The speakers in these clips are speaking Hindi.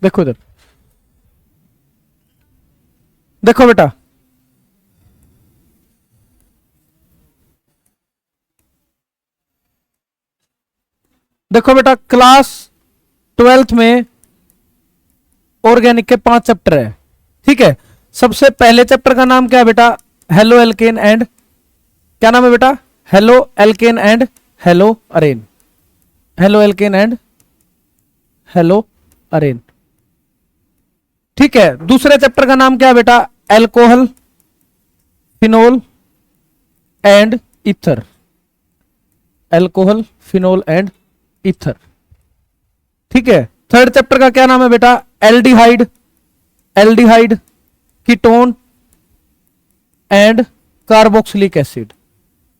देखो इधर, देखो बेटा, देखो बेटा क्लास 12th में ऑर्गेनिक के 5 चैप्टर है। ठीक है, सबसे पहले चैप्टर का नाम क्या है बेटा? हेलो एल्केन एंड, क्या नाम है बेटा? Haloalkane and haloarene, haloalkane and haloarene. ठीक है, दूसरे चैप्टर का नाम क्या है बेटा? Alcohol, phenol and ether, alcohol, phenol and ether. ठीक है, थर्ड चैप्टर का क्या नाम है बेटा? Aldehyde, aldehyde, ketone and carboxylic acid,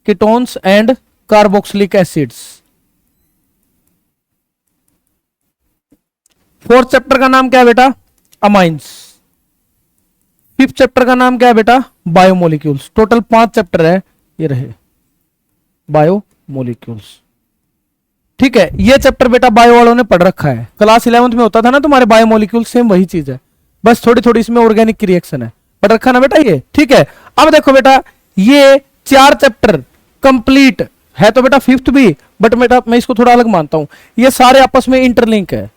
ketones and carboxylic acids. Fourth chapter का नाम क्या है बेटा? अमाइंस। फिफ्थ चैप्टर का नाम क्या है बेटा? बायोमोलिक्यूल्स। टोटल 5 चैप्टर है, ये रहे बायोमोलिक्यूल्स। ठीक है, ये चैप्टर बेटा बायो वालों ने पढ़ रखा है, क्लास 11th में होता था ना तुम्हारे बायोमोलिक्यूल, सेम वही चीज है, बस थोड़ी थोड़ी इसमें ऑर्गेनिक की रिएक्शन है, पढ़ रखा ना बेटा ये। ठीक है, अब देखो बेटा ये 4 चैप्टर कंप्लीट है तो बेटा 5th भी, बट बेटा मैं इसको थोड़ा अलग मानता हूं, ये सारे आपस में इंटरलिंक है।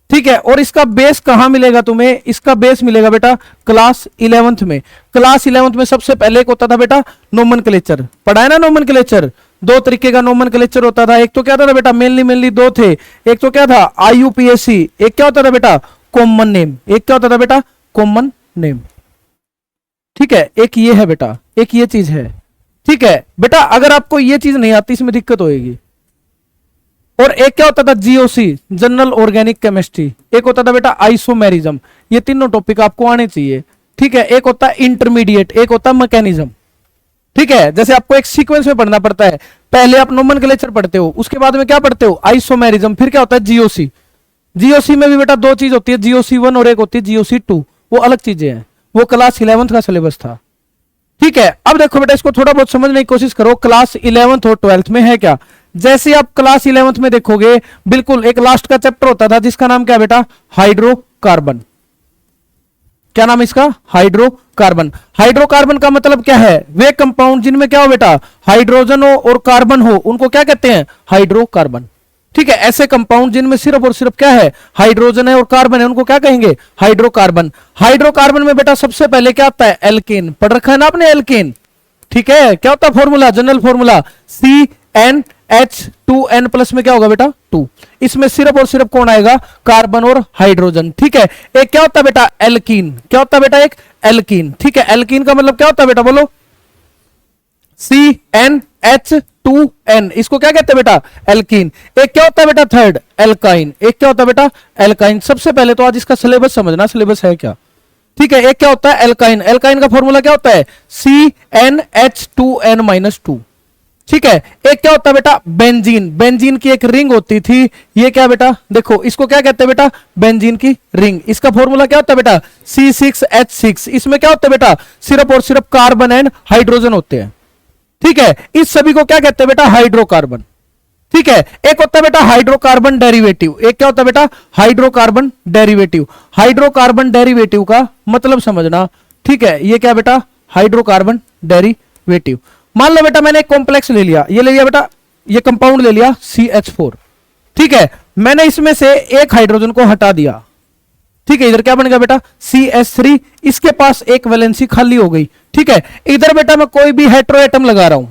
ठीक है, और इसका बेस कहां मिलेगा तुम्हें? इसका बेस मिलेगा बेटा क्लास 11th में। क्लास 11th में सबसे पहले एक होता था बेटा नोमेनक्लेचर, पढ़ा है ना नोमेनक्लेचर? 2 तरीके का नोमेनक्लेचर होता था, एक तो क्या था बेटा, मेनली 2 थे, एक तो क्या था आईयूपीएसी, एक क्या होता था बेटा कॉमन नेम, एक क्या होता था बेटा कॉमन नेम। ठीक है, एक ये है बेटा, एक ये चीज है। ठीक है बेटा, अगर आपको ये चीज नहीं आती इसमें दिक्कत होगी। और एक क्या होता था जीओसी, जनरल ऑर्गेनिक केमिस्ट्री, एक होता था बेटा आइसोमेरिज्म। ये तीनों टॉपिक आपको आने चाहिए। ठीक है, एक होता है इंटरमीडिएट, एक होता है मैकेनिज्म। ठीक है, जैसे आपको एक सीक्वेंस में पढ़ना पड़ता है, पहले आप नोमेनक्लेचर पढ़ते हो, उसके बाद में क्या पढ़ते हो? आइसोमेरिज्म, फिर क्या होता है जीओसी। जीओसी में भी बेटा 2 चीज होती है, जीओसी 1 और एक होती है जीओसी 2, वो अलग चीजें हैं, वो क्लास 11th का सिलेबस था। ठीक है, अब देखो बेटा इसको थोड़ा बहुत समझने की कोशिश करो, क्लास 11th और 12th में है क्या। जैसे आप क्लास 11th में देखोगे, बिल्कुल एक लास्ट का चैप्टर होता था जिसका नाम क्या बेटा? हाइड्रोकार्बन। क्या नाम इसका? हाइड्रोकार्बन। हाइड्रोकार्बन का मतलब क्या है? वे कंपाउंड जिनमें क्या हो बेटा? हाइड्रोजन हो और कार्बन हो, उनको क्या कहते हैं? हाइड्रोकार्बन। ठीक है, ऐसे कंपाउंड जिनमें सिर्फ और सिर्फ क्या है? हाइड्रोजन है और कार्बन है, उनको क्या कहेंगे? हाइड्रोकार्बन। हाइड्रोकार्बन में बेटा सबसे पहले क्या आता है? एल्केन, पढ़ रखा है ना आपने एल्केन। ठीक है, क्या होता है formula? General formula CnH2n plus में क्या होगा बेटा? 2। इसमें सिर्फ और सिर्फ कौन आएगा? कार्बन और हाइड्रोजन। ठीक है, एक क्या होता है बेटा? एल्कीन। क्या होता है बेटा? एक एल्कीन। ठीक है, एल्कीन का मतलब क्या होता है बेटा? बोलो। CnH2n, इसको क्या कहते हैं बेटा? एल्कीन। एक क्या होता है बेटा? Third alkyne. एक क्या होता है बेटा? एल्काइन। सबसे पहले तो आज इसका सिलेबस समझना, सिलेबस है क्या। ठीक है, एक क्या होता है? एल्काइन। एल्काइन का फॉर्मूला क्या होता है? CnH2n-2। ठीक है, एक क्या होता है बेटा? बेंजीन। बेंजीन की एक रिंग होती थी, ये क्या बेटा? देखो इसको क्या कहते हैं बेटा? बेंजीन की रिंग। इसका फॉर्मूला क्या होता है बेटा? C6H6। इसमें क्या होता है बेटा? सिर्फ और सिर्फ कार्बन एंड हाइड्रोजन होते हैं। ठीक है, इस सभी को क्या कहते हैं बेटा? हाइड्रोकार्बन। ठीक है, एक होता है बेटा हाइड्रोकार्बन डेरिवेटिव। एक क्या होता है बेटा? Hydrocarbon derivative. हाइड्रोकार्बन डेरिवेटिव का मतलब समझना। ठीक है, ये क्या बेटा? Hydrocarbon derivative. मान लो बेटा मैंने एक कॉम्प्लेक्स ले लिया, ये ले लिया बेटा, ये कंपाउंड ले लिया CH4। ठीक है, मैंने इसमें से एक हाइड्रोजन को हटा दिया। ठीक है, इधर क्या बन गया बेटा? CH3। इसके पास एक वैलेंसी खाली हो गई। ठीक है, इधर बेटा मैं कोई भी हेट्रो एटम लगा रहा हूं।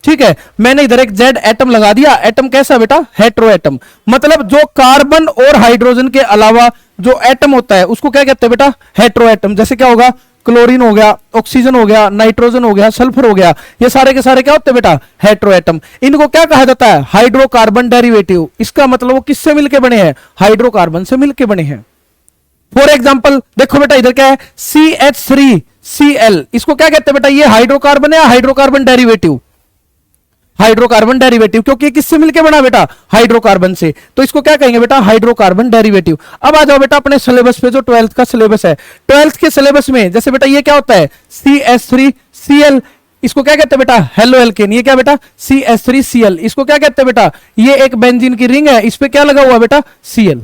ठीक है, मैंने इधर एक Z एटम लगा दिया। एटम कैसा बेटा? Hetero atom. मतलब जो कार्बन और हाइड्रोजन के अलावा जो एटम होता है उसको क्या कहते हैं बेटा? Hetero atom. जैसे क्या होगा? क्लोरीन हो गया, ऑक्सीजन हो गया, नाइट्रोजन हो गया, सल्फर हो गया, ये सारे के सारे क्या होते हैं बेटा? Hetero atom. इनको क्या कहा जाता है? Hydrocarbon derivative. इसका मतलब वो किससे मिलके बने हैं? हाइड्रोकार्बन से मिलके बने हैं। फॉर एग्जाम्पल देखो बेटा, इधर क्या है? CH3Cl। इसको क्या कहते हैं बेटा? ये हाइड्रोकार्बन है या हाइड्रोकार्बन डेरिवेटिव? हाइड्रोकार्बन डेरिवेटिव, क्योंकि ये किससे मिलके बना बेटा? हाइड्रोकार्बन से, तो इसको क्या कहेंगे बेटा? Hydrocarbon derivative. अब आ जाओ बेटा अपने सिलेबस पे, जो 12th का सिलेबस है। 12th के सिलेबस में जैसे बेटा ये क्या होता है? CH3Cl। इसको क्या कहते हैं बेटा? Halo alkane. ये क्या बेटा? CH3Cl। इसको क्या कहते हैं बेटा? ये एक बेंजीन की रिंग है, इस पे क्या लगा हुआ बेटा? Cl।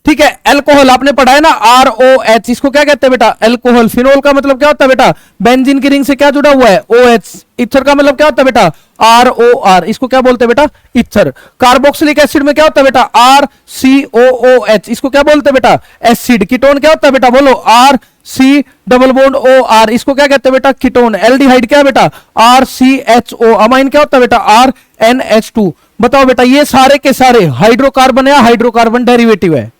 ठीक है। अल्कोहल आपने पढ़ा है ना, ROH, इसको क्या कहते हैं बेटा, अल्कोहल। फिनोल का मतलब क्या होता है बेटा, बेंजीन की रिंग से क्या जुड़ा हुआ है, OH। इथर का मतलब क्या होता है बेटा, ROR, इसको क्या बोलते हैं बेटा, इथर। कार्बोक्सिलिक एसिड में क्या होता है बेटा, RCOOH, इसको क्या बोलते हैं बेटा, एसिड। कीटोन क्या होता है बेटा, बोलो, RC डबल बॉन्ड OR, इसको क्या कहते हैं बेटा, कीटोन। एल्डिहाइड क्या है बेटा, RCHO। अमाइन क्या होता है बेटा, RNH2। बताओ बेटा, ये सारे के सारे हाइड्रोकार्बन या हाइड्रोकार्बन डेरिवेटिव है,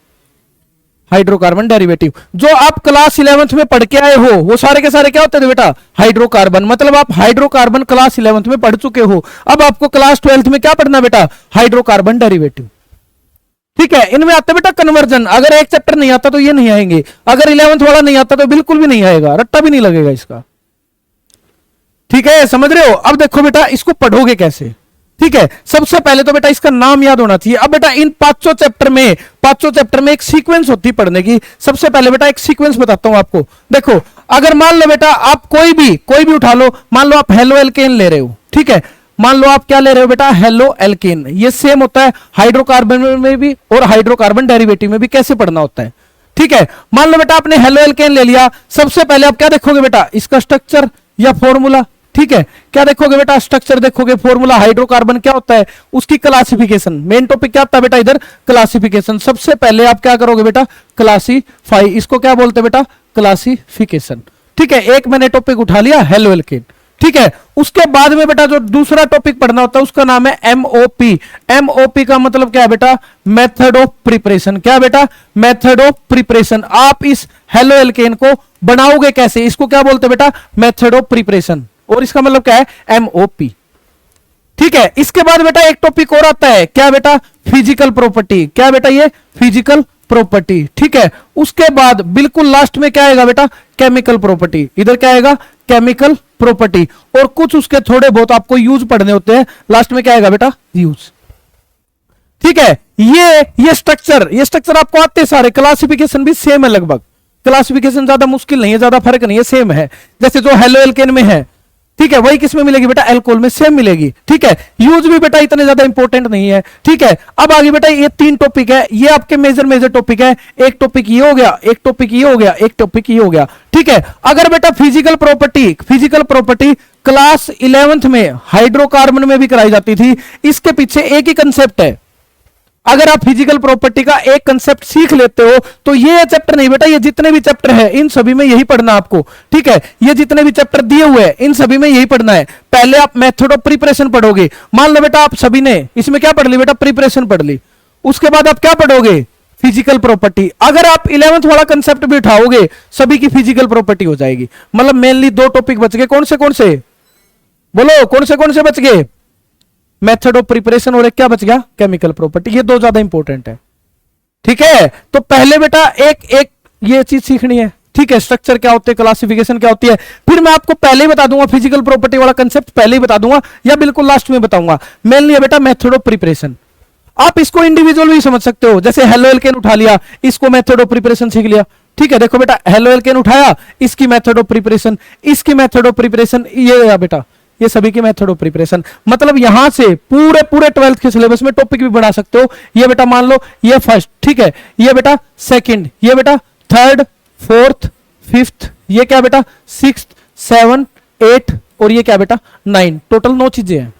हाइड्रोकार्बन डेरिवेटिव। जो आप क्लास 11th में पढ़ के आए हो वो सारे के सारे क्या होते थे बेटा, हाइड्रोकार्बन। मतलब आप हाइड्रोकार्बन क्लास 11th में पढ़ चुके हो। अब आपको क्लास 12th में क्या पढ़ना बेटा, हाइड्रोकार्बन डेरिवेटिव। ठीक है, इनमें आता बेटा कन्वर्जन। अगर एक चैप्टर नहीं आता तो ये नहीं आएंगे, अगर 11th वाला नहीं आता तो बिल्कुल भी नहीं आएगा, रट्टा भी नहीं लगेगा इसका। ठीक है, समझ रहे हो। अब देखो बेटा, इसको पढ़ोगे कैसे। ठीक है, सबसे पहले तो बेटा इसका नाम याद होना चाहिए। अब बेटा इन पांचों चैप्टर में एक सीक्वेंस होती है पढ़ने की। सबसे पहले बेटा एक सीक्वेंस बताता हूं आपको। देखो, अगर मान लो बेटा आप कोई भी उठा लो, मान लो आप हेलो एल्केन ले रहे हो। ठीक है, मान लो आप क्या ले रहे हो बेटा, हेलो एल्केन। ये सेम होता है हाइड्रोकार्बन में भी और हाइड्रोकार्बन डेरिवेटिव में भी, कैसे पढ़ना होता है। ठीक है, मान लो बेटा आपने हेलो एल्केन ले लिया। सबसे पहले आप क्या देखोगे बेटा, इसका स्ट्रक्चर या फॉर्मूला। ठीक है, क्या देखोगे बेटा, स्ट्रक्चर देखोगे, फॉर्मूला, हाइड्रोकार्बन क्या होता है, उसकी क्लासिफिकेशन। मेन टॉपिक क्या होता है बेटा इधर, क्लासिफिकेशन। सबसे पहले आप क्या करोगे बेटा, क्लासीफाई, इसको क्या बोलते हैं बेटा, क्लासिफिकेशन। ठीक है, एक मैंने टॉपिक उठा लिया हेलो एल्केन। ठीक है, उसके बाद में बेटा जो दूसरा टॉपिक पढ़ना होता है उसका नाम है एमओपी। एमओपी का मतलब क्या है बेटा, मेथड ऑफ प्रिपरेशन। क्या बेटा, मेथड ऑफ प्रिपरेशन। आप इस हेलो एल्केन को बनाओगे कैसे, इसको क्या बोलते हैं बेटा, मेथड ऑफ प्रिपरेशन। और इसका मतलब क्या है, एमओपी। ठीक है, इसके बाद बेटा एक टॉपिक और आता है, क्या बेटा, फिजिकल प्रॉपर्टी। क्या बेटा, ये फिजिकल प्रॉपर्टी। ठीक है, उसके बाद बिल्कुल लास्ट में क्या आएगा बेटा, केमिकल प्रॉपर्टी। इधर क्या आएगा, केमिकल प्रॉपर्टी। और कुछ उसके थोड़े बहुत आपको यूज पढ़ने होते हैं। लास्ट में क्या आएगा बेटा, यूज। ठीक है, ये स्ट्रक्चर आपको आते सारे। क्लासिफिकेशन भी सेम है लगभग, क्लासिफिकेशन ज्यादा मुश्किल नहीं है, ज्यादा फर्क नहीं है, सेम है। जैसे जो हेलो एल्केन में है, ठीक है, वही किसमें मिलेगी बेटा, अल्कोहल में सेम मिलेगी। ठीक है, यूज भी बेटा इतने ज्यादा इंपॉर्टेंट नहीं है। ठीक है, अब आगे बेटा ये 3 टॉपिक है, ये आपके मेजर टॉपिक है। एक टॉपिक ये हो गया, एक टॉपिक ये हो गया, एक टॉपिक ये हो गया। ठीक है, अगर बेटा फिजिकल प्रॉपर्टी क्लास 11th में हाइड्रोकार्बन में भी कराई जाती थी। इसके पीछे एक ही कंसेप्ट है। अगर आप फिजिकल प्रॉपर्टी का एक कंसेप्ट सीख लेते हो तो ये चैप्टर नहीं बेटा, ये जितने भी चैप्टर है इन सभी में यही पढ़ना आपको। ठीक है, ये जितने भी चैप्टर दिए हुए हैं इन सभी में यही पढ़ना है। पहले आप मेथड ऑफ प्रिपरेशन पढ़ोगे। मान लो बेटा आप सभी ने इसमें क्या पढ़ ली बेटा, प्रिपरेशन पढ़ ली। उसके बाद आप क्या पढ़ोगे, फिजिकल प्रॉपर्टी। अगर आप 11th वाला कंसेप्ट भी उठाओगे सभी की फिजिकल प्रॉपर्टी हो जाएगी। मतलब मेनली 2 टॉपिक बच गए, कौन से बोलो, कौन से बच गए, मेथड ऑफ प्रिपरेशन और एक क्या बच गया, केमिकल प्रॉपर्टी। ये 2 ज्यादा इंपॉर्टेंट है। ठीक है, तो पहले बेटा एक ये चीज सीखनी है। ठीक है, स्ट्रक्चर क्या होते हैं, क्लासिफिकेशन क्या होती है। फिर मैं आपको पहले ही बता दूंगा, फिजिकल प्रॉपर्टी वाला कंसेप्ट पहले ही बता दूंगा या बिल्कुल लास्ट में बताऊंगा। मेनली है बेटा मेथड ऑफ प्रिपरेशन। आप इसको इंडिविजुअल भी समझ सकते हो, जैसे हेलो एल्केन उठा लिया, इसको मेथड ऑफ प्रिपरेशन सीख लिया। ठीक है, देखो बेटा हेलो एल्केन उठाया, इसकी मेथड ऑफ प्रिपरेशन, इसकी मेथड ऑफ प्रिपरेशन, ये बेटा ये सभी की मेथड ऑफ प्रिपरेशन। मतलब यहां से पूरे 12th के सिलेबस में टॉपिक भी बढ़ा सकते हो। ये बेटा मान लो ये फर्स्ट, ठीक है, ये बेटा सेकंड, ये बेटा थर्ड, फोर्थ, फिफ्थ, ये क्या बेटा 6th, 7th, 8th और ये क्या बेटा 9। टोटल 9 चीजें हैं।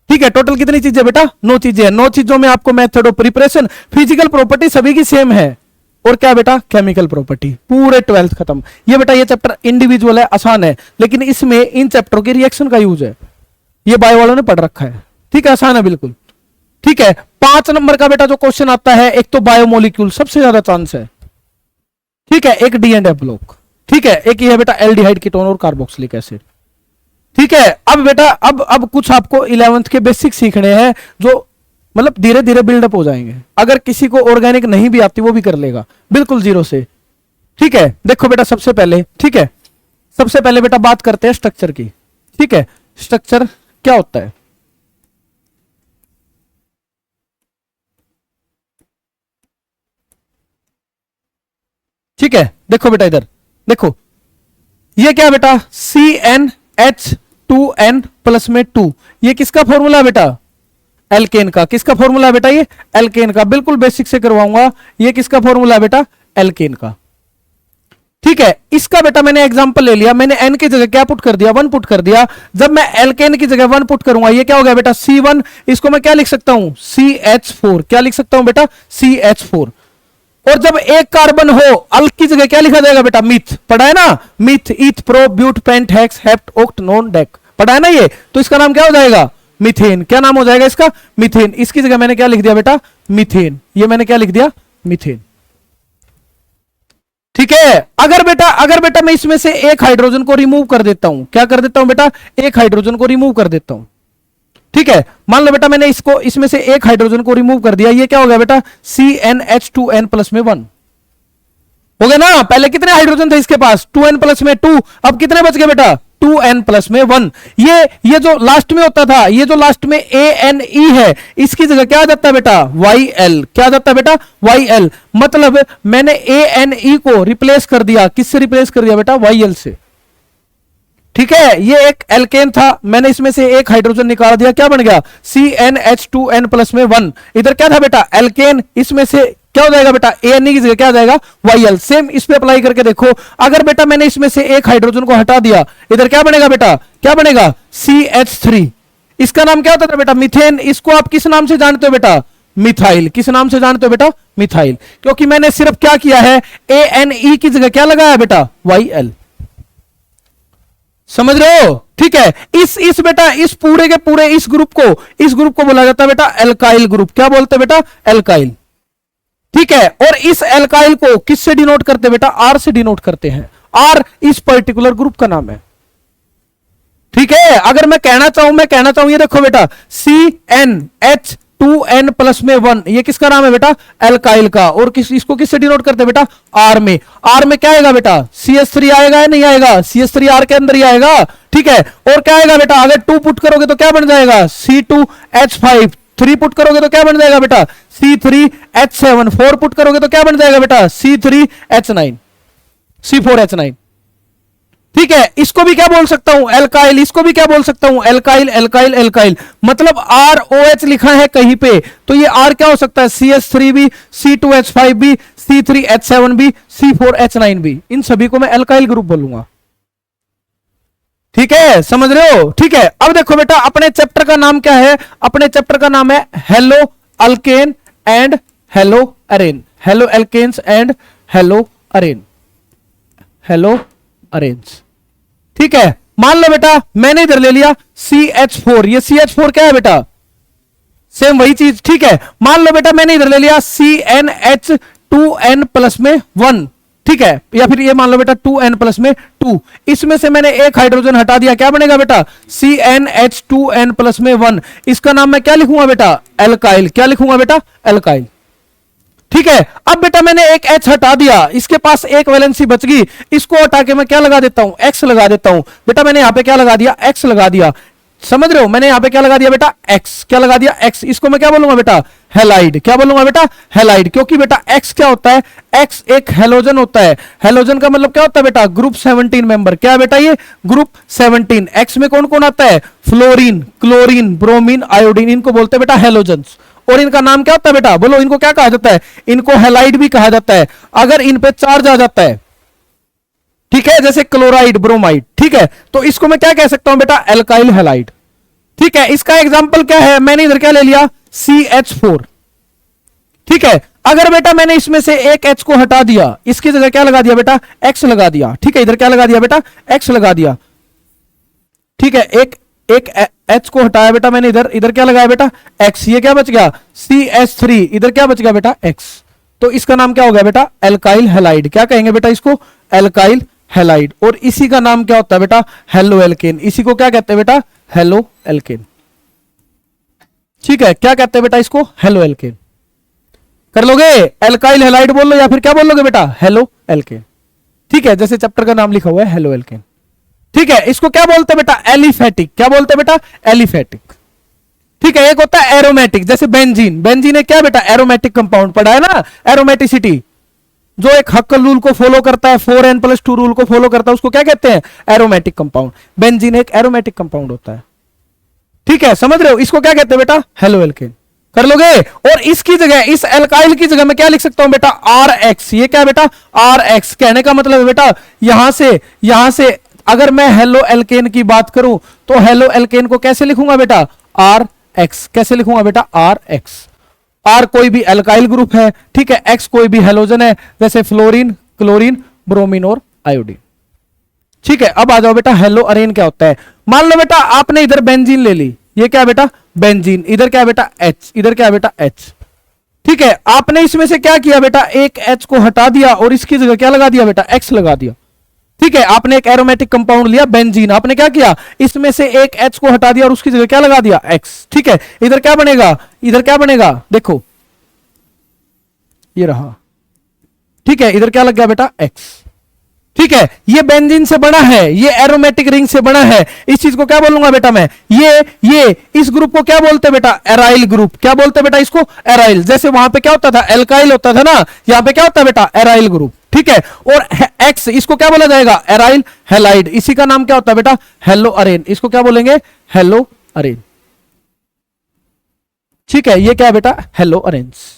ठीक है, टोटल कितनी चीजें बेटा, 9 चीजें हैं। 9 चीजों में आपको method of preparation, physical property सभी की सेम है और क्या बेटा केमिकल प्रॉपर्टी। पूरे 12th खत्म। ये बेटा ये चैप्टर इंडिविजुअल है, आसान है, लेकिन इसमें इन चैप्टरों के रिएक्शन का यूज है। ये बायो वालों ने पढ़ रखा है। ठीक है, आसान है बिल्कुल। ठीक है, 5 नंबर का बेटा जो क्वेश्चन आता है, एक तो बायोमोलिक्यूल सबसे ज्यादा चांस है। ठीक है, एक डी एंड एफ ब्लॉक। ठीक है, एक ये है बेटा एल्डिहाइड कीटोन और कार्बोक्सिलिक एसिड। ठीक है, अब बेटा अब कुछ आपको 11th के बेसिक सीखने हैं जो मतलब धीरे धीरे बिल्डअप हो जाएंगे। अगर किसी को ऑर्गेनिक नहीं भी आती वो भी कर लेगा बिल्कुल जीरो से। ठीक है, देखो बेटा सबसे पहले, ठीक है, सबसे पहले बेटा बात करते हैं स्ट्रक्चर की। ठीक है, स्ट्रक्चर क्या होता है। ठीक है, देखो बेटा इधर देखो, ये क्या बेटा CnH2n+ में 2, ये किसका फॉर्मूला बेटा, एल्केन का। किसका फॉर्मूला है बेटा? ये एल्केन का, बिल्कुल बेसिक से करवाऊंगा। ये किसका फॉर्मूला है बेटा? एल्केन का। ठीक है, इसका बेटा मैंने एग्जांपल ले लिया, मैंने एन की जगह क्या पुट कर दिया? 1 पुट कर दिया। जब मैं एल्केन की जगह 1 पुट करूंगा, ये क्या हो गया बेटा? C1। इसको मैं क्या लिख सकता हूं? CH4। क्या लिख सकता हूं बेटा? CH4। और जब एक कार्बन हो, अल्क की जगह क्या लिखा जाएगा बेटा? मिथ। पढ़ा है ना? Meth, eth, pro, but, pent, hex, hept, oct, non, dec. पढ़ा है ना ये? तो इसका नाम क्या हो जाएगा? मीथेन। क्या नाम हो जाएगा इसका? मीथेन। इसकी जगह मैंने क्या लिख दिया बेटा? मीथेन। ये मैंने क्या लिख दिया? मीथेन। ठीक है, अगर बेटा मैं इसमें से एक हाइड्रोजन को रिमूव कर देता हूं, क्या कर देता हूं बेटा? एक हाइड्रोजन को रिमूव कर देता हूं। ठीक है, मान लो बेटा मैंने इसको, इसमें से एक हाइड्रोजन को रिमूव कर दिया, ये क्या हो गया बेटा? CnH2n प्लस में 1 हो गया ना? पहले कितने हाइड्रोजन थे इसके पास? 2n प्लस में 2। अब कितने बच गए बेटा? 2n प्लस में 1। ये जो लास्ट में होता था, ये जो लास्ट में ANE है, इसकी जगह क्या आ जाता है बेटा? YL। क्या आ जाता है बेटा? YL। मतलब मैंने ANE को रिप्लेस कर दिया, किससे रिप्लेस कर दिया बेटा? YL से। ठीक है, ये एक एल्केन था, मैंने इसमें से एक हाइड्रोजन निकाल दिया, क्या बन गया? CnH2n प्लस में 1। इधर क्या था बेटा? एल्केन। इसमें से क्या हो जाएगा बेटा? ANE की जगह क्या आ जाएगा? YL। सेम इस पे अप्लाई करके देखो, अगर बेटा मैंने इसमें से एक हाइड्रोजन को हटा दिया, इधर क्या बनेगा बेटा? क्या बनेगा? CH3। इसका नाम क्या होता था बेटा? मीथेन। इसको आप किस नाम से जानते हो बेटा? मिथाइल। किस नाम से जानते हो बेटा? मिथाइल। क्योंकि मैंने सिर्फ क्या किया है? ANE की जगह क्या लगाया बेटा? YL। समझ रहे हो? ठीक है, इस बेटा, इस पूरे के पूरे इस ग्रुप को बोला जाता है बेटा एल्काइल ग्रुप। क्या बोलते हैं बेटा? एल्काइल। ठीक है, और इस एल्काइल को किससे डिनोट करते हैं बेटा? आर से डिनोट करते हैं। आर इस पर्टिकुलर ग्रुप का नाम है। ठीक है, अगर मैं कहना चाहूं ये देखो बेटा, CnH2n प्लस में 1, ये किसका नाम है बेटा? एल्काइल का। और इसको किससे डिनोट करते हैं बेटा? आर में। आर में क्या आएगा बेटा? CH3 आएगा या नहीं आएगा? CH3 आर के अंदर ही आएगा। ठीक है, और क्या आएगा बेटा? अगर 2 पुट करोगे तो क्या बन जाएगा? C2H5। 3 पुट करोगे तो क्या बन जाएगा बेटा? C3H7। 4 पुट करोगे तो क्या बन जाएगा बेटा? C3H9, C4H9। ठीक है, इसको भी क्या बोल सकता हूं? एल्काइल। इसको भी क्या बोल सकता हूं? Alkyl, alkyl, alkyl. मतलब ROH लिखा है कहीं पे, तो ये R क्या हो सकता है? CH3 भी, C2H5 भी, C3H7 भी, C4H9 भी। इन सभी को मैं एल्काइल ग्रुप बोलूंगा। ठीक है, समझ रहे हो? ठीक है, अब देखो बेटा, अपने चैप्टर का नाम क्या है? अपने चैप्टर का नाम है haloalkane and haloarene. Haloalkanes and haloarene. Haloarenes. ठीक है, मान लो बेटा मैंने इधर ले लिया CH4। ये CH4 क्या है बेटा? सेम वही चीज। ठीक है, मान लो बेटा मैंने इधर ले लिया CnH2n प्लस में 1। ठीक है, या फिर ये मान लो बेटा 2n प्लस में 2। इसमें से मैंने एक हाइड्रोजन हटा दिया, क्या बनेगा बेटा? CnH2n प्लस में 1। इसका नाम मैं क्या लिखूंगा बेटा? एल्काइल। क्या लिखूंगा बेटा? एल्काइल। ठीक है, अब बेटा मैंने एक H हटा दिया, इसके पास एक वैलेंसी बच गई, इसको हटा के मैं क्या लगा देता हूं? X लगा देता हूं। बेटा मैंने यहां पे क्या लगा दिया? X लगा दिया। समझ रहे हो? मैंने यहां पे क्या लगा दिया बेटा? X। क्या लगा दिया? X। इसको मैं क्या बोलूंगा बेटा? हेलाइड। क्या बोलूंगा बेटा? हेलाइड। क्योंकि बेटा X क्या होता है? X एक हेलोजन होता है। हेलोजन का मतलब क्या होता है बेटा? Group 17 member. क्या है बेटा? ये ग्रुप 17। X में कौन कौन आता है? Fluorine, chlorine, bromine, iodine. इनको बोलते हैं बेटा हेलोजन्स। और इनका नाम क्या होता है बेटा? बोलो, इनको क्या कहा जाता है? इनको हेलाइड भी कहा जाता है अगर इन पे चार्ज आ जाता है। ठीक है, जैसे क्लोराइड, ब्रोमाइड। ठीक है, तो इसको मैं क्या कह सकता हूं बेटा? Alkyl halide. ठीक है, इसका एग्जांपल क्या है? मैंने इधर क्या ले लिया? CH4। ठीक है, अगर बेटा मैंने इसमें से एक H को हटा दिया, इसकी जगह क्या लगा दिया बेटा? X लगा दिया। ठीक है, इधर क्या लगा दिया बेटा? X लगा दिया। ठीक है, एक H को हटाया बेटा मैंने, इधर क्या लगाया बेटा? X। ये क्या बच गया? CH3। इधर क्या बच गया बेटा? X। तो इसका नाम क्या हो गया बेटा? Alkyl halide. क्या कहेंगे बेटा इसको? Alkyl halide. और इसी का नाम क्या होता है बेटा? Halo alkane. इसी को क्या कहते हैं बेटा? Halo alkane. ठीक है, क्या कहते हैं बेटा इसको? Halo alkane. कर लोगे? एल्काइल हेलाइड बोल लो या फिर क्या बोल लोगे बेटा? Halo alkane. ठीक है, जैसे चैप्टर का नाम लिखा हुआ है हेलो एल्केन। ठीक है, इसको क्या बोलते हैं बेटा? एलिफेटिक। क्या बोलते हैं बेटा? एलिफेटिक। ठीक है, एक होता है एरोमेटिक, जैसे बेंजीन। बेंजीन है क्या बेटा? Aromatic compound. पढ़ा है ना एरोमेटिसिटी? जो एक हक्कल रूल को फॉलो करता है, 4n+2 रूल को फॉलो करता है, उसको क्या कहते हैं? Aromatic compound. बेंजीन एक एरोमेटिक कंपाउंड होता है। ठीक है, समझ रहे हो, इसको क्या कहते हैं बेटा, हेलो एल्केन। कर लोगे। और इसकी जगह, इस एल्काइल की जगह मैं क्या लिख सकता हूं बेटा, आर एक्स। ये क्या है बेटा, आर एक्स। कहने का मतलब है बेटा, यहां से अगर मैं हेलो एल्केन की बात करूं तो हेलो एल्केन को कैसे लिखूंगा बेटा, आर एक्स। कैसे लिखूंगा बेटा, आर एक्स। आर कोई भी एल्काइल ग्रुप है, ठीक है, एक्स कोई भी हेलोजन है, जैसे फ्लोरीन, क्लोरीन, ब्रोमीन और आयोडीन। ठीक है, अब आ जाओ बेटा, हेलो अरेन क्या होता है। मान लो बेटा आपने इधर बेंजीन ले ली, ये क्या है बेटा, बेंजीन। इधर क्या है बेटा, एच। इधर क्या है बेटा, एच। ठीक है, आपने इसमें से क्या किया बेटा, एक एच को हटा दिया और इसकी जगह क्या लगा दिया बेटा, एक्स लगा दिया। ठीक है, आपने एक एरोमेटिक कंपाउंड लिया बेंजीन, आपने क्या किया, इसमें से एक एच को हटा दिया और उसकी जगह क्या लगा दिया, एक्स। ठीक है, इधर क्या बनेगा, इधर क्या बनेगा, देखो ये रहा। ठीक है, इधर क्या लग गया बेटा, एक्स। ठीक है, ये बेंजीन से बना है, ये एरोमेटिक रिंग से बना है। इस चीज को क्या बोलूंगा बेटा मैं, ये इस ग्रुप को क्या बोलते हैं बेटा, एराइल ग्रुप। क्या बोलते हैं बेटा इसको, एराइल। जैसे वहां पे क्या होता था, एल्काइल होता था ना, यहां पे क्या होता है बेटा, एराइल ग्रुप। ठीक है, और एक्स इसको क्या बोला जाएगा, एराइल हैलाइड। इसी का नाम क्या होता है बेटा, हेलो अरेन। इसको क्या बोलेंगे, हेलो अरेन। ठीक है, ये क्या है बेटा, हेलो अरेन्स।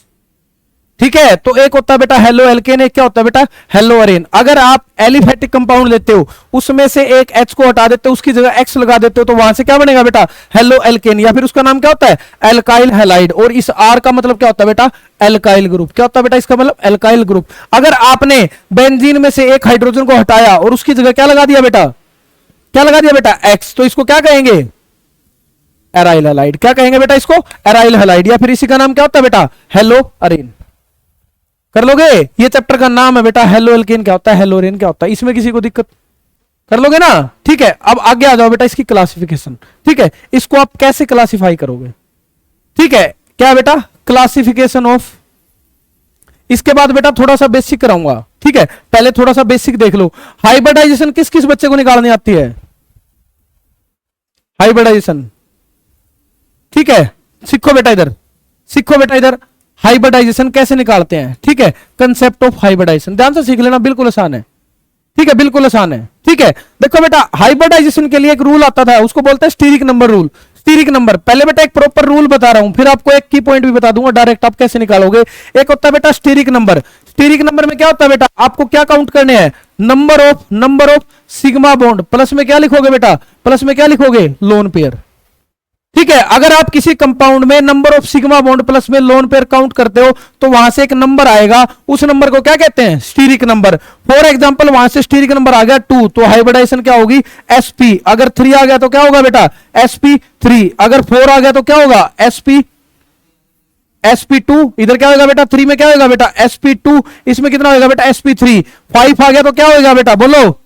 ठीक है, तो एक होता है बेटा हेलो एल्केन, एक क्या होता है बेटा, हेलो अरेन। अगर आप एलिफेटिक कंपाउंड लेते हो, उसमें से एक एच को हटा देते हो, उसकी जगह एक्स लगा देते हो, तो वहां से क्या बनेगा बेटा, हेलो एल्केन, या फिर उसका नाम क्या होता है, एल्काइल हैलाइड। और इस आर का मतलब क्या होता है बेटा, एल्काइल ग्रुप। क्या होता है बेटा इसका मतलब, एल्काइल ग्रुप। अगर आपने बेंजीन में से एक हाइड्रोजन को हटाया और उसकी जगह क्या लगा दिया बेटा, क्या लगा दिया बेटा, एक्स, तो इसको क्या कहेंगे, एराइल हैलाइड। क्या कहेंगे बेटा इसको, एराइल हैलाइड, या फिर इसी का नाम क्या होता है बेटा, हेलो अरेन। कर लोगे, ये चैप्टर का नाम है बेटा, हेलो एल्केन क्या होता है, हेलो अरेन क्या होता है। इसमें किसी को दिक्कत, कर लोगे ना। ठीक है, अब आगे आ जाओ बेटा, इसकी क्लासिफिकेशन। ठीक है, इसको आप कैसे क्लासिफाई करोगे। ठीक है, क्या बेटा, क्लासिफिकेशन ऑफ। इसके बाद बेटा थोड़ा सा बेसिक कराऊंगा। ठीक है, पहले थोड़ा सा बेसिक देख लो। हाइब्रिडाइजेशन किस किस बच्चे को निकालनी आती है, हाइब्रिडाइजेशन। ठीक है, सीखो बेटा इधर, सीखो बेटा इधर, हाइब्रिडाइजेशन कैसे निकालते हैं। ठीक है, कंसेप्ट ऑफ हाइब्रिडाइजेशन ध्यान से सीख लेना, बिल्कुल आसान है। ठीक है, बिल्कुल आसान है। ठीक है, देखो बेटा, हाइब्रिडाइजेशन के लिए एक रूल आता था, उसको बोलते हैं steric number rule. Steric number, पहले बेटा एक प्रॉपर रूल बता रहा हूं, फिर आपको एक की पॉइंट भी बता दूंगा डायरेक्ट आप कैसे निकालोगे। एक होता है बेटा स्टीरिक नंबर। स्टीरिक नंबर में क्या होता है बेटा, आपको क्या काउंट करने हैं, number of sigma bond, plus में क्या लिखोगे बेटा, प्लस में क्या लिखोगे, लोन पेयर। ठीक है, अगर आप किसी कंपाउंड में number of sigma bond plus में लोन पेयर काउंट करते हो तो वहां से एक नंबर आएगा, उस नंबर को क्या कहते हैं, स्टीरिक नंबर। फॉर एग्जांपल वहां से स्टीरिक नंबर आ गया 2, तो हाइब्रिडाइजेशन क्या होगी, sp। अगर 3 आ गया तो क्या होगा बेटा, sp3। अगर 4 आ गया तो क्या होगा, sp2। इधर क्या होगा बेटा, 3 में क्या होगा बेटा, sp2। इसमें कितना होगा बेटा, sp3। 5 आ गया तो क्या होगा बेटा, बोलो,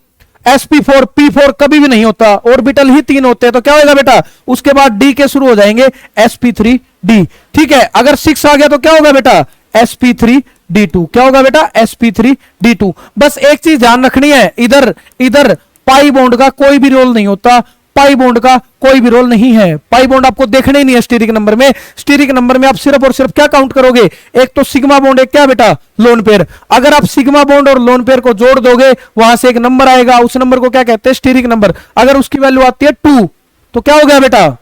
sp4। p4 कभी भी नहीं होता, ऑर्बिटल ही 3 होते हैं, तो क्या होगा बेटा, उसके बाद d के शुरू हो जाएंगे, sp3d। ठीक है, अगर 6 आ गया तो क्या होगा बेटा, sp3d2। क्या होगा बेटा, sp3d2। बस एक चीज ध्यान रखनी है, इधर पाई बॉन्ड का कोई भी रोल नहीं होता, पाई बॉन्ड का कोई भी रोल नहीं है। पाई बॉन्ड आपको देखने ही नहीं है स्टीरिक नंबर में। स्टीरिक नंबर में आप सिर्फ और सिर्फ क्या काउंट करोगे, एक तो सिग्मा बॉन्ड, एक क्या बेटा, लोन पेयर। अगर आप सिग्मा बॉन्ड और लोन पेयर को जोड़ दोगे, वहां से एक नंबर आएगा, उस नंबर को क्या कहते हैं, स्टीरिक नंबर। अगर उसकी वैल्यू आती है 2 तो क्या हो गया बेटा,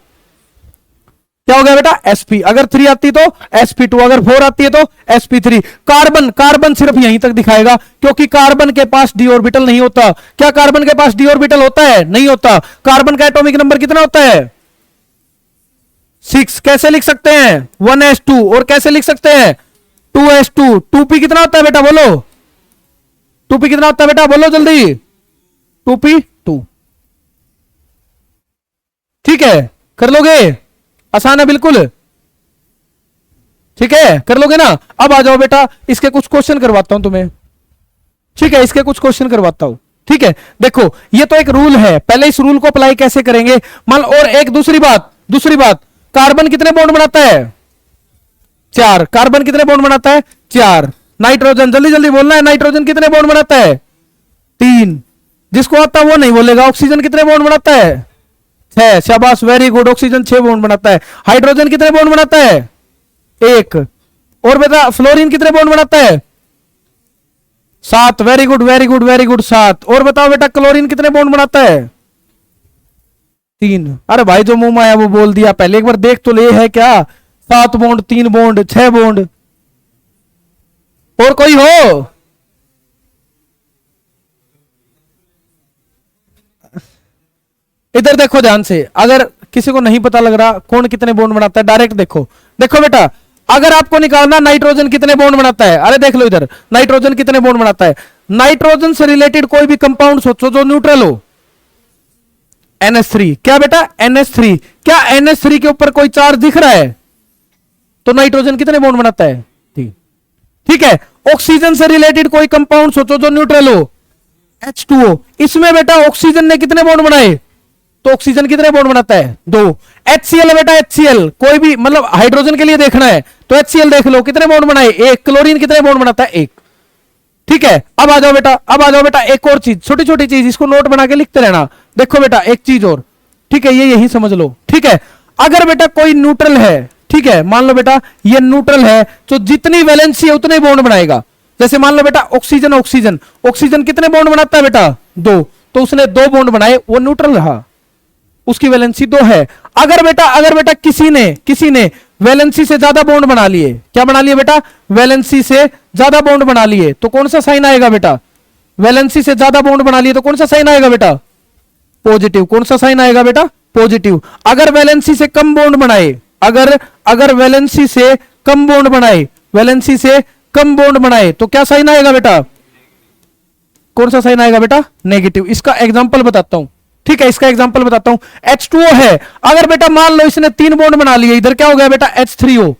क्या हो गया बेटा, sp। अगर 3 आती है तो sp2, अगर 4 आती है तो sp3। कार्बन सिर्फ यहीं तक दिखाएगा, क्योंकि कार्बन के पास d ऑर्बिटल नहीं होता। क्या कार्बन के पास d ऑर्बिटल होता है, नहीं होता। कार्बन का एटॉमिक नंबर कितना होता है, 6। कैसे लिख सकते हैं, 1s2। और कैसे लिख सकते हैं, 2s2। 2p कितना होता है बेटा, बोलो, 2p कितना होता है बेटा, बोलो जल्दी, 2p2। ठीक है, कर लोगे, आसान है बिल्कुल। ठीक है, कर लोगे ना। अब आ जाओ बेटा, इसके कुछ क्वेश्चन करवाता हूं तुम्हें। ठीक है, इसके कुछ क्वेश्चन करवाता हूं। ठीक है, देखो ये तो एक रूल है, पहले इस रूल को अप्लाई कैसे करेंगे, मान। और एक दूसरी बात, कार्बन कितने बॉन्ड बनाता है, 4। कार्बन कितने बॉन्ड बनाता है, 4। नाइट्रोजन, जल्दी जल्दी बोलना है, नाइट्रोजन कितने बॉन्ड बनाता है, 3। जिसको आता है वो नहीं बोलेगा। ऑक्सीजन कितने बॉन्ड बनाता है, 6। शाबाश, वेरी गुड, ऑक्सीजन 6 बॉन्ड बनाता है। हाइड्रोजन कितने बॉन्ड बनाता है, 1। और बेटा फ्लोरीन कितने बॉन्ड बनाता है, 7। Very good, very good, very good, 7। और बताओ बेटा क्लोरीन कितने बॉन्ड बनाता है, 3। अरे भाई जो मुंह में आया वो बोल दिया, पहले एक बार देख तो ले है क्या। 7 बॉन्ड, 3 बॉन्ड, 6 बॉन्ड। और कोई हो? इधर देखो ध्यान से, अगर किसी को नहीं पता लग रहा कौन कितने बॉन्ड बनाता है, डायरेक्ट देखो। देखो बेटा, अगर आपको निकालना नाइट्रोजन कितने बॉन्ड बनाता है, अरे देख लो इधर, नाइट्रोजन कितने बॉन्ड बनाता है। नाइट्रोजन से रिलेटेड कोई भी कंपाउंड सोचो जो न्यूट्रल हो। NH3, क्या बेटा NH3, क्या NH3 के ऊपर कोई चार्ज दिख रहा है? तो नाइट्रोजन कितने बॉन्ड बनाता है? 3। ठीक है, ऑक्सीजन से रिलेटेड कोई कंपाउंड सोचो जो न्यूट्रल हो। H2O, इसमें बेटा ऑक्सीजन ने कितने बॉन्ड बनाए? तो ऑक्सीजन कितने बॉन्ड बनाता है? 2। HCl बेटा, HCl कोई भी मतलब हाइड्रोजन के लिए देखना है तो HCl देख लो, कितने बॉन्ड बनाए? 1। क्लोरीन कितने बॉन्ड बनाता है? 1। ठीक है, अब आ जाओ बेटा, अब आ जाओ बेटा, एक और चीज, छोटी छोटी चीज, इसको नोट बना के लिखते रहना। देखो बेटा एक चीज और, ठीक है, ये यही समझ लो। ठीक है, अगर बेटा कोई न्यूट्रल है, ठीक है, मान लो बेटा ये न्यूट्रल है, तो जितनी वैलेंसी है उतने बॉन्ड बनाएगा। जैसे मान लो बेटा ऑक्सीजन, ऑक्सीजन, ऑक्सीजन कितने बॉन्ड बनाता है बेटा? 2। तो उसने 2 बॉन्ड बनाए, वो न्यूट्रल रहा, उसकी वैलेंसी 2 है। अगर बेटा किसी ने वैलेंसी से ज्यादा बॉन्ड बना लिए, क्या बना लिए बेटा? वैलेंसी से ज्यादा बॉन्ड बना लिए, तो कौन सा साइन आएगा बेटा? वैलेंसी से ज्यादा बॉन्ड बना लिए तो कौन सा साइन आएगा बेटा? पॉजिटिव। कौन सा साइन आएगा बेटा? पॉजिटिव। अगर वैलेंसी से कम बॉन्ड बनाए, अगर वैलेंसी से कम बॉन्ड बनाए, वैलेंसी से कम बॉन्ड बनाए तो क्या साइन आएगा बेटा? कौन सा साइन आएगा बेटा? नेगेटिव। इसका एग्जांपल बताता हूं, ठीक है, इसका एग्जांपल बताता हूं। H2O है, अगर बेटा मान लो इसने 3 बॉन्ड बना लिए, इधर क्या हो गया बेटा? H3O,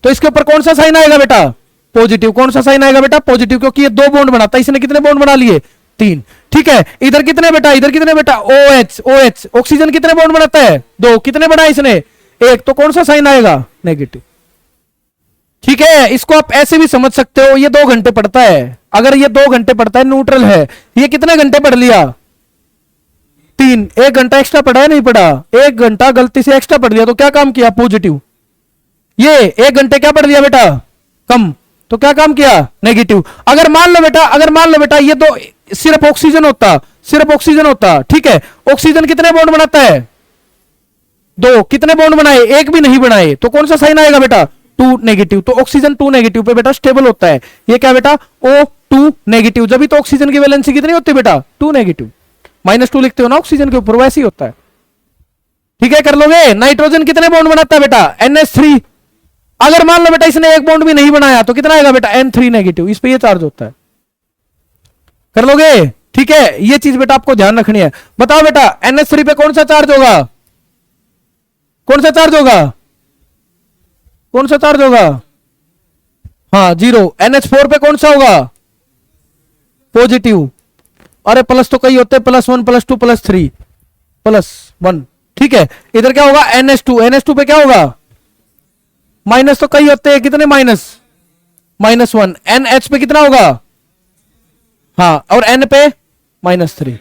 तो इसके ऊपर कौन सा साइन आएगा बेटा? पॉजिटिव। कौन सा साइन आएगा बेटा? पॉजिटिव, क्योंकि ये 2 बॉन्ड बनाता है, इसने कितने बॉन्ड बना लिए? 3। ठीक है, इधर कितने बेटा? इधर कितने बेटा? OH, ऑक्सीजन कितने बॉन्ड बनाता है? 2। कितने बनाए इसने? 1। तो कौन सा साइन आएगा? नेगेटिव। ठीक है, इसको आप ऐसे भी समझ सकते हो, ये 2 घंटे पढ़ता है, अगर ये 2 घंटे पढ़ता है, न्यूट्रल है, ये कितने घंटे पढ़ लिया? 3। 1 घंटा एक्स्ट्रा पढ़ा है, नहीं पढ़ा? 1 घंटा गलती से एक्स्ट्रा पढ़ लिया तो क्या काम किया? पॉजिटिव। ये 1 घंटे क्या पढ़ लिया बेटा? कम, तो क्या काम किया? नेगेटिव। अगर मान लो बेटा ये 2 सिर्फ ऑक्सीजन होता, ठीक है, ऑक्सीजन कितने बॉन्ड बनाता है? 2। कितने बॉन्ड बनाए? 1 भी नहीं बनाए, तो कौन सा साइन आएगा बेटा? 2 नेगेटिव। तो ऑक्सीजन 2 नेगेटिव पे बेटा स्टेबल होता है। ये क्या बेटा? O2 negative. जब भी तो ऑक्सीजन की वैलेंसी कितनी होती है बेटा? 2 नेगेटिव। -2 लिखते हो ना ऑक्सीजन के ऊपर, वैसे ही होता है। ठीक है, कर लोगे? नाइट्रोजन कितने बॉन्ड बनाता है बेटा? NH3। अगर मान लो बेटा इसने 1 बॉन्ड भी नहीं बनाया तो कितना आएगा बेटा? N3 negative. इस पे ये चार्ज होता है, कर लोगे? ठीक है, ये चीज बेटा आपको ध्यान रखनी है। बताओ बेटा NH3 पे कौन सा चार्ज होगा? कौन सा चार्ज होगा? कौन सा चार्ज होगा? हाँ, 0। NH4 पे कौन सा होगा? पॉजिटिव। अरे प्लस तो कई होते हैं, +1, +2, +3, +1। ठीक है, इधर क्या होगा? NH2 पे क्या होगा? माइनस तो कई होते हैं, कितने माइनस? -1। NH पे कितना होगा? हाँ, और N पे -3।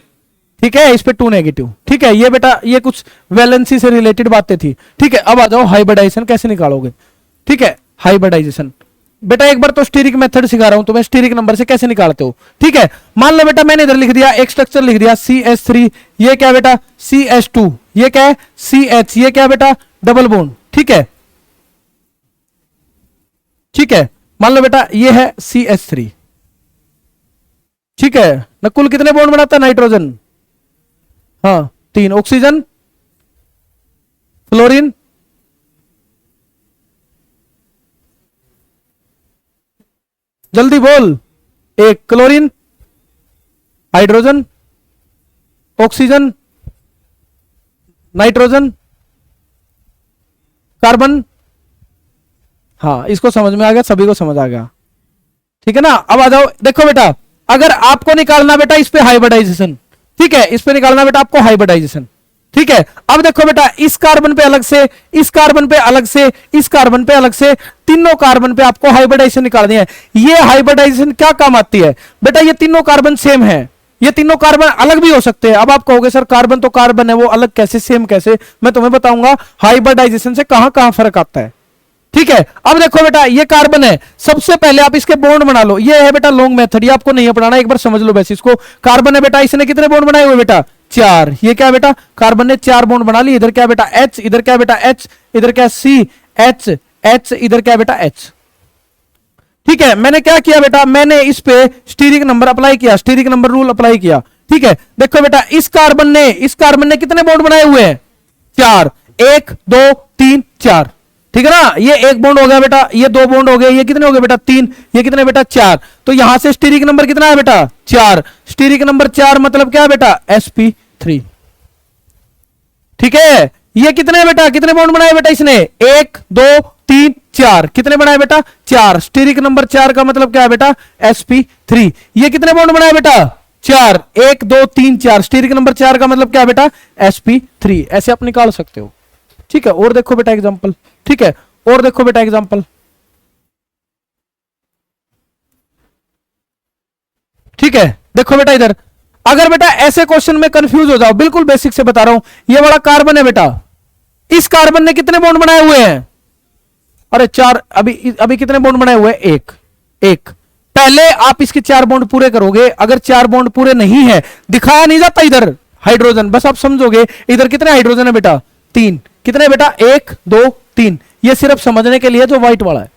ठीक है, इस पे 2 नेगेटिव। ठीक है, ये बेटा ये कुछ वैलेंसी से रिलेटेड बातें थी। ठीक है, अब आ जाओ हाइब्रिडाइजेशन कैसे निकालोगे। ठीक है, हाइब्रिडाइजेशन बेटा एक बार तो स्टीरिक मेथड सिखा रहा हूं तुम्हें, स्टीरिक नंबर से कैसे निकालते हो। ठीक है, मान लो बेटा मैंने इधर लिख दिया एक स्ट्रक्चर लिख दिया CH3, ये क्या बेटा? CH2, ये क्या है? CH, ये क्या बेटा? Double bond. ठीक है, ठीक है, मान लो बेटा ये है CH3। ठीक है ना, कुल कितने बॉन्ड बनाता है नाइट्रोजन? हाँ, 3। ऑक्सीजन, फ्लोरीन, जल्दी बोल। 1 chlorine, hydrogen, oxygen, nitrogen, carbon. हाँ, इसको समझ में आ गया, सभी को समझ आ गया। ठीक है ना, अब आ जाओ। देखो बेटा, अगर आपको निकालना बेटा इस पे हाइब्रिडाइजेशन, ठीक है, इस पे निकालना बेटा आपको हाइब्रिडाइजेशन। ठीक है, अब देखो बेटा इस कार्बन पे अलग से, इस कार्बन पे अलग से, इस कार्बन पे अलग से, तीनों कार्बन पे आपको हाइब्रिडाइजेशन निकालनी है। ये हाइब्रिडाइजेशन क्या काम आती है बेटा? ये तीनों कार्बन सेम है, ये तीनों कार्बन अलग भी हो सकते हैं। अब आप कहोगे सर कार्बन तो कार्बन है, वो अलग कैसे, सेम कैसे? मैं तुम्हें बताऊंगा हाइब्रिडाइजेशन से कहां कहां फर्क आता है। ठीक है, अब देखो बेटा ये कार्बन है, सबसे पहले आप इसके बॉन्ड बना लो। ये है बेटा लॉन्ग मेथड, ये आपको नहीं पढ़ाना, एक बार समझ लो। वैसे इसको कार्बन है बेटा, इसने कितने बॉन्ड बनाए हुए बेटा? 4। ये क्या है बेटा, कार्बन ने 4 बॉन्ड बना लिए। इधर क्या है बेटा H, इधर क्या है बेटा H, इधर क्या C H H, इधर क्या है बेटा H। ठीक है, मैंने क्या किया बेटा, मैंने इस पे स्टीरिक नंबर अप्लाई किया, स्टीरिक नंबर रूल अप्लाई किया। ठीक है, देखो बेटा इस कार्बन ने कितने बॉन्ड बनाए हुए हैं, 4, 1 2 3 4। ठीक है ना, ये 1 बॉन्ड हो गया बेटा, ये 2 बॉन्ड हो गए, ये कितने हो गए बेटा 3, ये कितने बेटा 4। तो यहां से स्टीरिक नंबर कितना है बेटा 4, स्टीरिक नंबर 4 मतलब क्या है बेटा sp3। ठीक है, ये कितने बेटा, कितने बॉन्ड बनाए बेटा इसने, 1 2 3 4, कितने बनाए बेटा 4। स्टीरिक नंबर 4 का मतलब क्या है बेटा sp3। ये कितने बॉन्ड बनाए बेटा 4, 1 2 3 4, स्टीरिक नंबर 4 का मतलब क्या है बेटा sp3। ऐसे आप निकाल सकते हो। ठीक है, और देखो बेटा एग्जांपल। ठीक है, और देखो बेटा एग्जांपल। ठीक है, देखो बेटा इधर, अगर बेटा ऐसे क्वेश्चन में कंफ्यूज हो जाओ, बिल्कुल बेसिक से बता रहा हूं, ये वाला कार्बन है बेटा, इस कार्बन ने कितने बॉन्ड बनाए हुए हैं, अरे 4, अभी कितने बॉन्ड बनाए हुए हैं, 1। पहले आप इसके 4 बॉन्ड पूरे करोगे, अगर 4 बॉन्ड पूरे नहीं है, दिखाया नहीं जाता इधर हाइड्रोजन, बस आप समझोगे इधर कितने हाइड्रोजन है बेटा 3, कितने बेटा 1 2 3। ये सिर्फ समझने के लिए जो व्हाइट वाला है।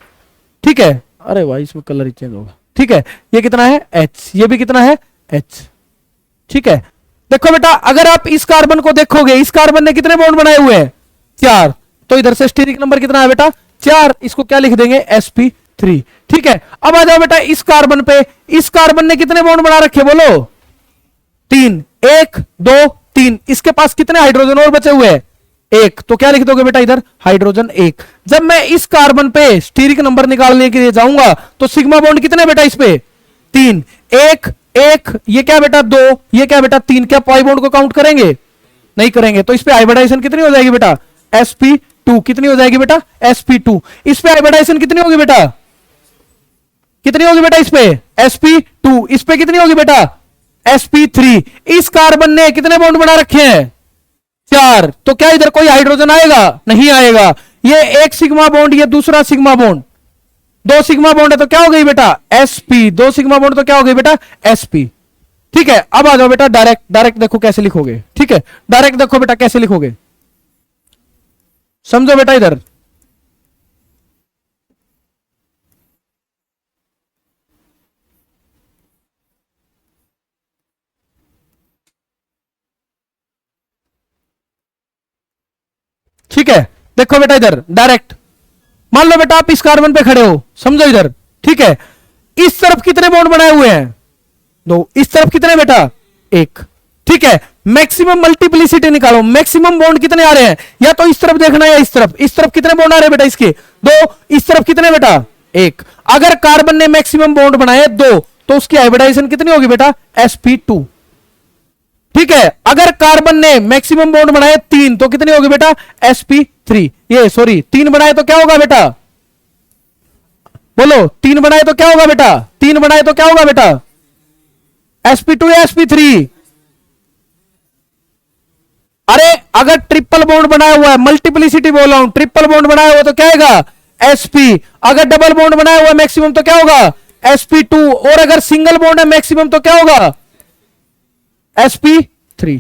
ठीक है, अरे भाई इसमें कलर ही चेंज होगा। ठीक है, ये कितना है H, ये भी कितना है H। ठीक है, देखो बेटा अगर आप इस कार्बन को देखोगे, इस कार्बन ने कितने बॉन्ड बनाए हुए हैं 4, तो इधर से स्टीरिक नंबर कितना है बेटा 4, इसको क्या लिख देंगे sp3। ठीक है, अब आ जाओ बेटा इस कार्बन पे, इस कार्बन ने कितने बॉन्ड बना रखे बोलो 3, 1 2 3, इसके पास कितने हाइड्रोजन और बचे हुए हैं 1, तो क्या लिख दोगे बेटा इधर हाइड्रोजन 1। जब मैं इस कार्बन पे स्टीरिक नंबर निकालने के लिए जाऊंगा तो सिग्मा बॉन्ड कितने बेटा इस पे 3, 1 1, ये क्या बेटा 2, ये क्या बेटा 3, क्या पाई बॉन्ड को काउंट करेंगे, नहीं करेंगे, तो इस पे हाइब्रिडाइजेशन कितनी हो जाएगी बेटा sp2, कितनी हो जाएगी बेटा sp2। इस पे हाइब्रिडाइजेशन कितनी होगी बेटा, कितनी होगी बेटा इस पे sp2, इस पे कितनी होगी बेटा sp3। इस कार्बन ने कितने बॉन्ड बना रखे हैं 4, तो क्या इधर कोई हाइड्रोजन आएगा, नहीं आएगा। ये एक सिग्मा बॉन्ड, ये दूसरा सिग्मा बॉन्ड, 2 सिग्मा बॉन्ड है तो क्या हो गई बेटा sp, 2 सिग्मा बॉन्ड तो क्या हो गई बेटा sp। ठीक है, अब आ जाओ बेटा डायरेक्ट देखो कैसे लिखोगे। ठीक है, डायरेक्ट देखो बेटा कैसे लिखोगे, समझो बेटा इधर। ठीक है, देखो बेटा इधर डायरेक्ट, मान लो बेटा आप इस कार्बन पे खड़े हो, समझो इधर। ठीक है, इस तरफ कितने बॉन्ड बनाए हुए हैं 2, इस तरफ कितने बेटा 1। ठीक है, मैक्सिमम मल्टीप्लिसिटी निकालो, मैक्सिमम बॉन्ड कितने आ रहे हैं, या तो इस तरफ देखना है या इस तरफ कितने बॉन्ड आ रहे हैं बेटा इसके 2, इस तरफ कितने बेटा 1। अगर कार्बन ने मैक्सिमम बॉन्ड बनाए 2, तो उसकी हाइब्रिडाइजेशन कितनी होगी बेटा sp2। ठीक है, अगर कार्बन ने मैक्सिमम बॉन्ड बनाए 3, तो कितनी होगी बेटा sp3। ये सॉरी 3 बनाए तो क्या होगा बेटा, बोलो 3 बनाए तो क्या होगा बेटा, 3 बनाए तो क्या होगा बेटा sp2 या sp3। अरे अगर ट्रिपल बॉन्ड बनाया हुआ है, मल्टीप्लिसिटी बोल रहा हूं, ट्रिपल बॉन्ड बनाया हुआ तो क्या आएगा sp। अगर डबल बॉन्ड बनाया हुआ मैक्सिमम तो क्या होगा sp2, और अगर सिंगल बॉन्ड है मैक्सिमम तो क्या होगा sp3।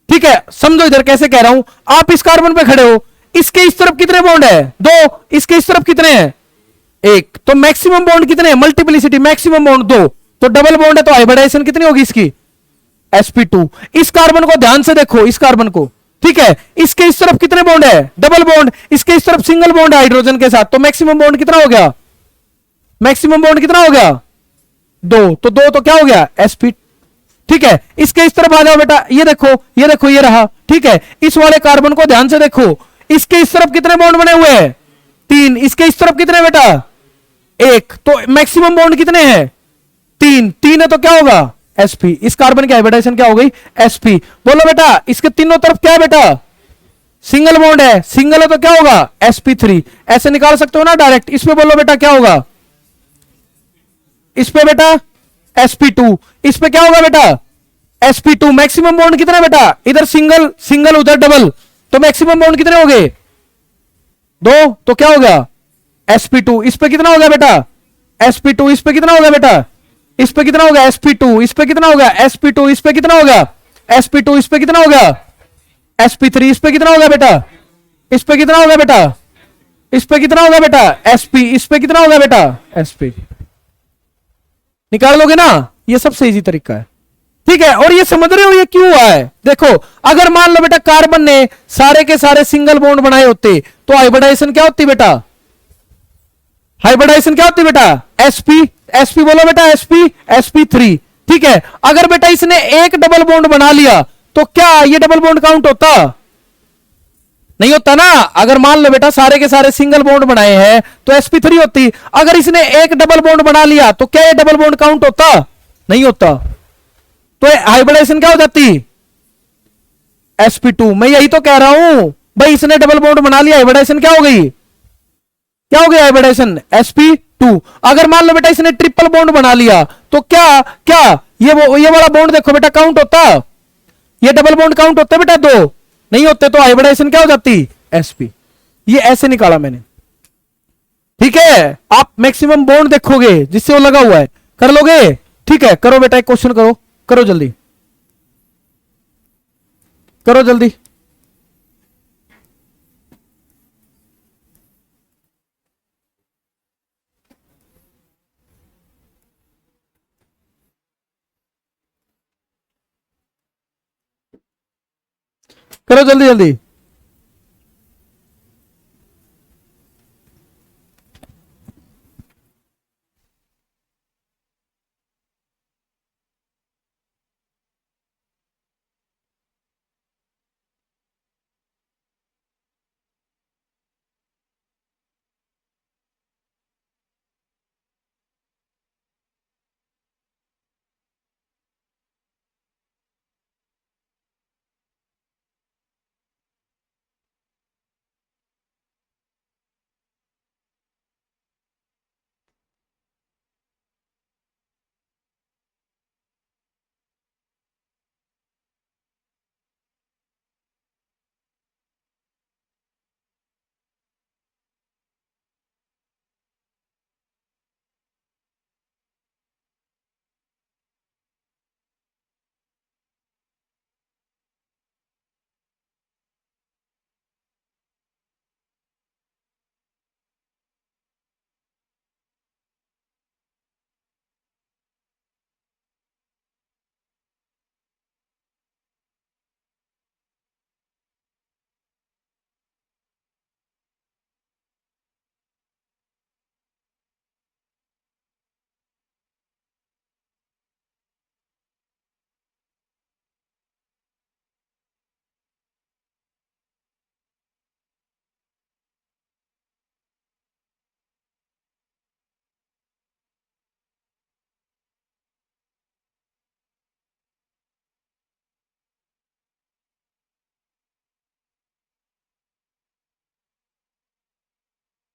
ठीक है, समझो इधर कैसे कह रहा हूं, आप इस कार्बन पे खड़े हो, इसके इस तरफ कितने बॉन्ड है 2, इसके इस तरफ कितने हैं 1, तो मैक्सिमम बॉन्ड कितने हैं, मल्टीप्लिसिटी मैक्सिमम बॉन्ड 2, तो डबल बॉन्ड है तो हाइब्रिडाइजेशन कितनी होगी इसकी sp2। इस कार्बन को ध्यान से देखो, इस कार्बन को। ठीक है, इसके इस तरफ कितने बॉन्ड है डबल बॉन्ड, इसके इस तरफ सिंगल बॉन्ड है हाइड्रोजन के साथ, तो मैक्सिमम बॉन्ड कितना हो गया, मैक्सिमम बॉन्ड कितना हो गया 2, तो 2 तो क्या हो गया sp। ठीक है, इसके इस तरफ आ जाओ बेटा, ये देखो ये देखो ये रहा। ठीक है, इस वाले कार्बन को ध्यान से देखो, इसके इस तरफ कितने बॉन्ड बने हुए हैं 3, इसके इस तरफ कितने बेटा 1, तो मैक्सिमम बॉन्ड कितने हैं 3 है तो क्या होगा sp। इस कार्बन की हाइब्रिडाइजेशन क्या हो गई sp। बोलो बेटा इसके तीनों तरफ क्या है बेटा सिंगल बॉन्ड है, सिंगल है तो क्या होगा sp3। ऐसे निकाल सकते हो ना डायरेक्ट। इस पे बोलो बेटा क्या होगा, इस पे बेटा sp2, इस पे क्या होगा बेटा sp2। मैक्सिमम बॉन्ड कितना बेटा, इधर सिंगल सिंगल उधर डबल, तो मैक्सिमम बॉन्ड कितने हो गए 2, तो क्या हो गया sp2। इस पे कितना हो गया बेटा sp2, इस पे कितना हो गया बेटा, इस पे कितना हो गया sp2, इस पे कितना हो गया sp2, इस पे कितना हो गया sp2 इस पे कितना हो गया, sp3 इस पे कितना हो गया बेटा, इस पे कितना हो गया बेटा, इस पे कितना होगा बेटा, sp इस पे कितना होगा बेटा, sp निकाल लोगे ना, ये सबसे इजी तरीका है। ठीक है, और ये समझ रहे हो ये क्यों हुआ है, देखो अगर मान लो बेटा कार्बन ने सारे के सारे सिंगल बॉन्ड बनाए होते तो हाइब्रिडाइजेशन क्या होती बेटा, हाइब्रिडाइजेशन क्या होती बेटा, sp sp बोलो बेटा, sp sp3। ठीक है, अगर बेटा इसने एक डबल बॉन्ड बना लिया तो क्या ये डबल बॉन्ड काउंट होता, नहीं होता ना। अगर मान लो बेटा सारे के सारे सिंगल बॉन्ड बनाए हैं तो sp3 होती, अगर इसने एक डबल बॉन्ड बना लिया तो क्या ये डबल बॉन्ड काउंट होता, नहीं होता, तो हाइब्रिडाइजेशन क्या हो जाती, sp2। मैं यही तो कह रहा हूं भाई, इसने डबल बॉन्ड बना लिया, हाइब्रिडाइजेशन क्या हो गई, क्या हो गया हाइब्रिडाइजेशन, sp2। अगर मान लो बेटा इसने ट्रिपल बॉन्ड बना लिया तो क्या क्या ये वाला बॉन्ड देखो बेटा काउंट होता, ये डबल बॉन्ड काउंट होते बेटा दो, नहीं होते, तो हाइब्रिडाइजेशन क्या हो जाती, sp। ये ऐसे निकाला मैंने। ठीक है, आप मैक्सिमम बॉन्ड देखोगे जिससे वो लगा हुआ है, कर लोगे। ठीक है, करो बेटा एक क्वेश्चन करो, करो जल्दी, करो जल्दी। करो जल्दी जल्दी।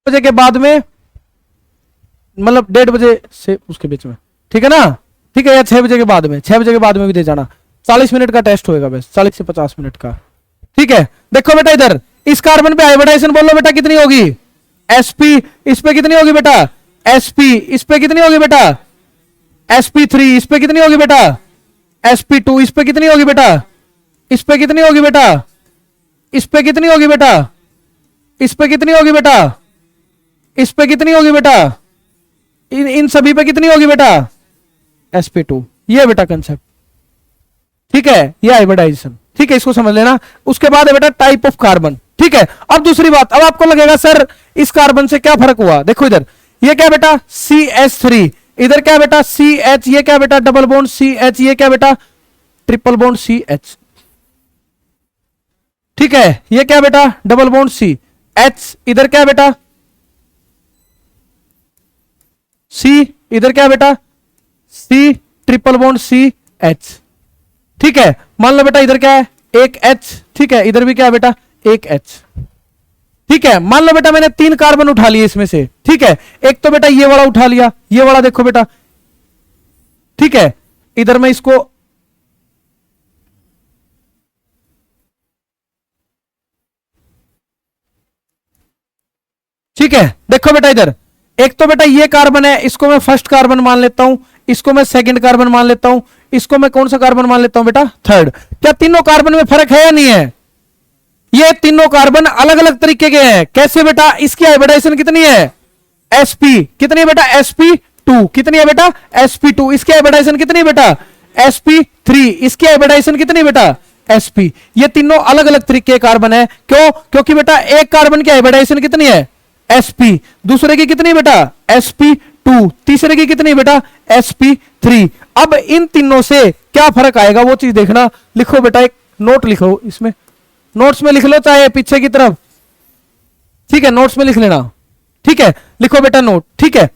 बजे के बाद में, मतलब 1:30 से उसके बीच में, ठीक है ना। ठीक है, या 6 बजे के बाद में, 6 बजे के बाद में भी दे जाना। 40 मिनट का टेस्ट होएगा बस, 40 से 50 मिनट का। ठीक है, देखो बेटा इधर इस कार्बन पे हाइब्रिडाइजेशन बोलो बेटा कितनी होगी, sp इस पे कितनी होगी बेटा, sp इस पे कितनी होगी बेटा, sp3 इस पे कितनी होगी बेटा, sp2 इस पे कितनी होगी बेटा, इस पे कितनी होगी बेटा, इस पे कितनी होगी बेटा, इस पे कितनी होगी बेटा, इस पे कितनी होगी बेटा, इन सभी पे कितनी होगी बेटा, sp2। ये बेटा कंसेप्ट। ठीक है, ये हाइब्रिडाइजेशन। ठीक है, इसको समझ लेना। उसके बाद है बेटा टाइप ऑफ कार्बन। ठीक है, अब दूसरी बात, अब आपको लगेगा सर इस कार्बन से क्या फर्क हुआ, देखो इधर ये क्या बेटा CH3, इधर क्या बेटा CH, ये क्या बेटा डबल बॉन्ड CH, ये क्या बेटा ट्रिपल बॉन्ड CH। ठीक है, ये क्या बेटा डबल बॉन्ड CH, इधर क्या बेटा C, इधर क्या बेटा C ट्रिपल बॉन्ड CH। ठीक है, मान लो बेटा इधर क्या है एक H, ठीक है, इधर भी क्या है बेटा एक H। ठीक है, मान लो बेटा मैंने 3 कार्बन उठा लिए इसमें से। ठीक है, एक तो बेटा ये वाला उठा लिया, ये वाला देखो बेटा। ठीक है, इधर मैं इसको ठीक है, देखो बेटा इधर एक तो बेटा ये कार्बन है, इसको मैं फर्स्ट कार्बन मान लेता हूं, इसको मैं सेकंड कार्बन मान लेता हूं, इसको मैं कौन सा कार्बन मान लेता हूं बेटा थर्ड। क्या तीनों कार्बन में फर्क है या नहीं है? ये तीनों कार्बन अलग अलग तरीके के हैं। कैसे बेटा? इसकी हाइब्रिडाइजेशन कितनी है? sp कितनी है बेटा? sp2 कितनी है बेटा? sp2। इसकी हाइब्रिडाइजेशन कितनी है बेटा? sp3। इसकी हाइब्रिडाइजेशन कितनी बेटा? sp। ये तीनों अलग अलग तरीके के कार्बन है। क्यों? क्योंकि बेटा एक कार्बन की हाइब्रिडाइजेशन कितनी है? sp। दूसरे की कितनी बेटा? sp2। तीसरे की कितनी बेटा? sp3। अब इन तीनों से क्या फर्क आएगा वो चीज देखना। लिखो बेटा, एक नोट लिखो, इसमें नोट्स में लिख लो, चाहे पीछे की तरफ, ठीक है, नोट्स में लिख लेना, ठीक है। लिखो बेटा नोट, ठीक है।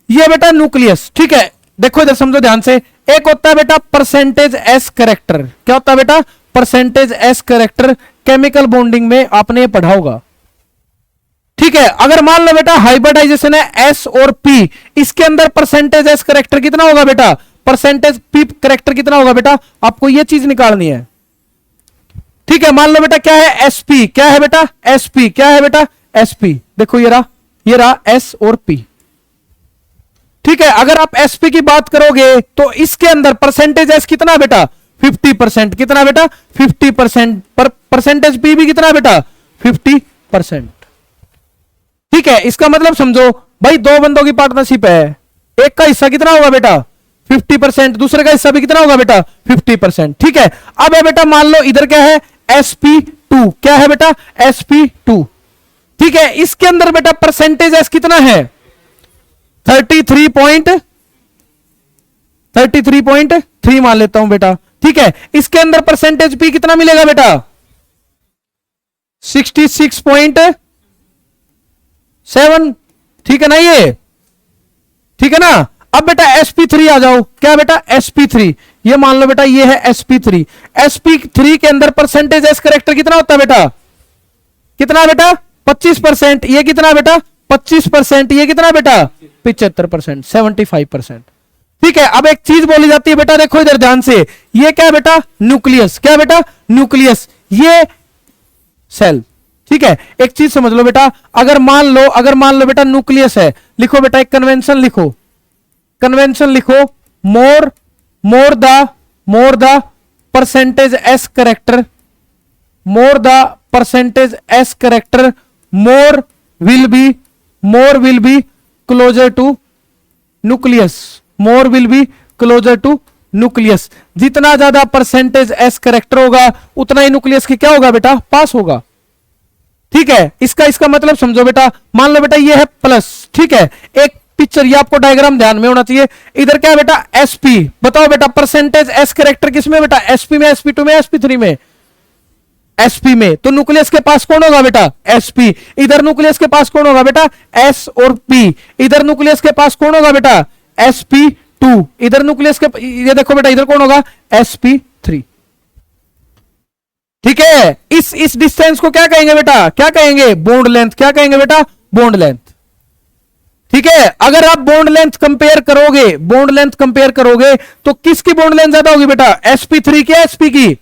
ये बेटा न्यूक्लियस, ठीक है। देखो इधर समझो ध्यान से। एक होता है बेटा परसेंटेज एस करेक्टर। क्या होता है बेटा? Percentage s character. Chemical bonding में आपने पढ़ा होगा, ठीक है। अगर मान लो बेटा हाइब्रिडाइजेशन है एस और पी, इसके अंदर परसेंटेज एस करेक्टर कितना होगा बेटा? परसेंटेज पी करेक्टर कितना होगा बेटा? आपको यह चीज निकालनी है, ठीक है। मान लो बेटा क्या है? sp। क्या है बेटा? sp। क्या है बेटा? sp। देखो ये रहा s और p, ठीक है। अगर आप sp की बात करोगे तो इसके अंदर परसेंटेज s कितना बेटा? 50%। कितना बेटा? 50%। पर परसेंटेज p भी कितना बेटा? 50%, ठीक है। इसका मतलब समझो भाई, दो बंदों की पार्टनरशिप है, एक का हिस्सा कितना होगा बेटा? 50%। दूसरे का हिस्सा भी कितना होगा बेटा? 50%, ठीक है। अब है बेटा मान लो इधर क्या है? sp2। क्या है बेटा? sp2, ठीक है। इसके अंदर बेटा परसेंटेज एस कितना है? 33.3 मान लेता हूं बेटा, ठीक है। इसके अंदर परसेंटेज पी कितना मिलेगा बेटा? 66.7, ठीक है ना ये, ठीक है ना। अब बेटा sp3 आ जाओ। क्या बेटा? sp3। ये मान लो बेटा ये है sp3। sp3 के अंदर परसेंटेज एस करेक्टर कितना होता है बेटा? कितना बेटा? 25%। ये कितना बेटा? 25%। ये कितना बेटा? 75%, 75%, ठीक है। अब एक चीज बोली जाती है बेटा, देखो इधर ध्यान से। ये क्या है बेटा? न्यूक्लियस। क्या बेटा? न्यूक्लियस। ये सेल, ठीक है। एक चीज समझ लो बेटा, अगर मान लो बेटा न्यूक्लियस है, लिखो बेटा एक कन्वेंशन लिखो, कन्वेंशन लिखो। More the percentage s character, more the percentage s character, more will be closer to nucleus. More will be closer to nucleus. जितना ज्यादा परसेंटेज एस करेक्टर होगा उतना ही न्यूक्लियस की क्या होगा बेटा? पास होगा, ठीक है। इसका मतलब समझो बेटा। मान लो बेटा ये है प्लस, ठीक है। एक पिक्चर, ये आपको डायग्राम ध्यान में होना चाहिए। इधर क्या है बेटा? sp। बताओ बेटा परसेंटेज एस करेक्टर किसमें बेटा? sp में, sp2 में, sp3 में? sp में। तो न्यूक्लियस के पास कौन होगा बेटा? sp। इधर न्यूक्लियस के पास कौन होगा बेटा? s और p। इधर न्यूक्लियस के पास कौन होगा बेटा? sp2। इधर न्यूक्लियस के, ये देखो बेटा इधर कौन होगा? sp3, ठीक है। इस डिस्टेंस को क्या कहेंगे बेटा? क्या कहेंगे? Bond length. क्या कहेंगे बेटा? बॉन्ड लेंथ, ठीक है। अगर आप बॉन्ड लेंथ कंपेयर करोगे तो किसकी बॉन्ड लेंथ ज्यादा होगी बेटा? sp3 की, sp की?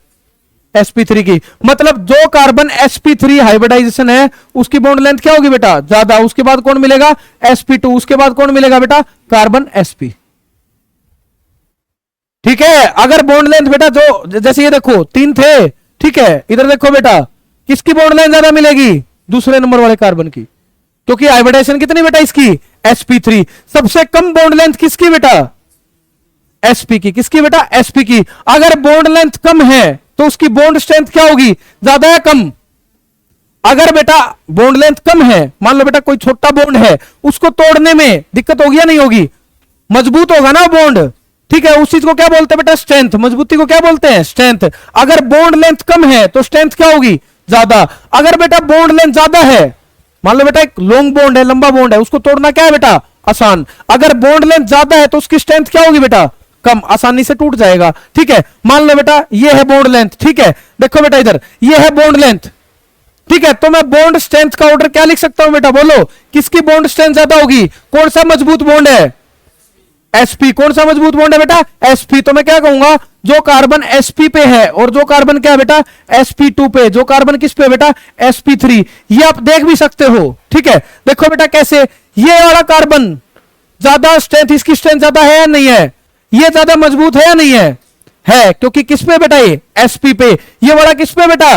sp3 की। मतलब जो कार्बन sp3 हाइब्रिडाइजेशन है उसकी बॉन्ड लेंथ क्या होगी बेटा? ज्यादा। उसके बाद कौन मिलेगा? sp2। उसके बाद कौन मिलेगा बेटा? कार्बन sp, ठीक है। अगर बॉन्ड लेंथ बेटा जो, जैसे ये देखो 3 थे, ठीक है। इधर देखो बेटा किसकी बॉन्ड लेंथ ज्यादा मिलेगी? दूसरे नंबर वाले कार्बन की, क्योंकि हाइब्रिडाइजेशन कितनी बेटा इसकी? sp3। सबसे कम बॉन्ड लेंथ किसकी बेटा? sp की। किसकी बेटा? sp की। अगर बॉन्ड लेंथ कम है तो उसकी बॉन्ड स्ट्रेंथ क्या होगी? ज्यादा या कम? अगर बेटा बॉन्ड लेंथ कम है, मान लो बेटा कोई छोटा बॉन्ड है, उसको तोड़ने में दिक्कत होगी या नहीं होगी? मजबूत होगा ना बॉन्ड, ठीक है। उस चीज को क्या बोलते हैं बेटा? स्ट्रेंथ। मजबूती को क्या बोलते हैं? स्ट्रेंथ। अगर बॉन्ड लेंथ कम है तो स्ट्रेंथ क्या होगी? ज्यादा। अगर बेटा बॉन्ड लेंथ ज्यादा है, मान लो बेटा एक लॉन्ग बॉन्ड है, लंबा बॉन्ड है, उसको तोड़ना क्या है बेटा? आसान। अगर बॉन्ड लेंथ ज्यादा है तो उसकी स्ट्रेंथ क्या होगी बेटा? कम, आसानी से टूट जाएगा, ठीक है। मान लो बेटा ये है बॉन्ड लेंथ, ठीक है। देखो बेटा इधर ये है बॉन्ड लेंथ, ठीक है। तो मैं बॉन्ड स्ट्रेंथ का ऑर्डर क्या लिख सकता हूं बेटा? बोलो किसकी बॉन्ड स्ट्रेंथ ज्यादा होगी? कौन सा मजबूत बॉन्ड है? sp। कौन सा मजबूत बॉन्ड है बेटा? sp। तो मैं क्या कहूंगा? जो कार्बन sp पे है और जो कार्बन क्या है बेटा? sp2 पे। जो कार्बन किस पे है बेटा? sp3। ये आप देख भी सकते हो, ठीक है। देखो बेटा कैसे, ये वाला कार्बन ज्यादा स्ट्रेंथ, इसकी स्ट्रेंथ ज्यादा है या नहीं है? ये ज्यादा मजबूत है या नहीं है? है, क्योंकि किस पे बेटा, ये sp पे, ये वाला किस पे बेटा,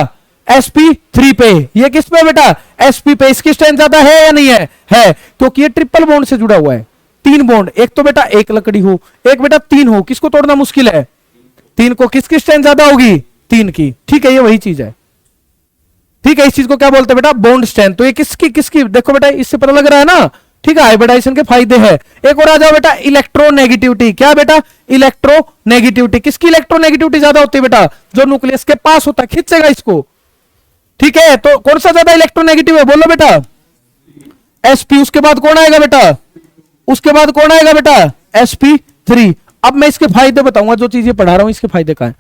sp3 पे, ये किस पे बेटा, sp पे। इसकी स्ट्रेंथ ज्यादा है या नहीं है, क्योंकि ये ट्रिपल बॉन्ड से जुड़ा हुआ है। 3 बॉन्ड, एक तो बेटा एक लकड़ी हो, एक बेटा 3 हो, किसको तोड़ना मुश्किल है, 3 को। किसकी स्ट्रेंथ ज्यादा होगी, 3 की। ठीक है, ये वही चीज है। ठीक है, इस चीज को क्या बोलते हैं बेटा, बॉन्ड स्ट्रेंथ। तो ये किसकी किसकी, देखो बेटा इससे पता लग रहा है ना। ठीक है, हाइब्रिडाइजेशन के फायदे हैं। एक और आ जाओ बेटा, इलेक्ट्रोनेगेटिविटी। क्या बेटा, इलेक्ट्रोनेगेटिविटी। किसकी इलेक्ट्रोनेगेटिविटी ज्यादा होती है बेटा, जो न्यूक्लियस के पास होता है, खींचेगा इसको। ठीक है, तो कौन सा ज्यादा इलेक्ट्रोनेगेटिव है, बोलो बेटा, sp। उसके बाद कौन आएगा बेटा, उसके बाद कौन आएगा बेटा, sp3। अब मैं इसके फायदे बताऊंगा, जो चीजें पढ़ा रहा हूं इसके फायदे का है।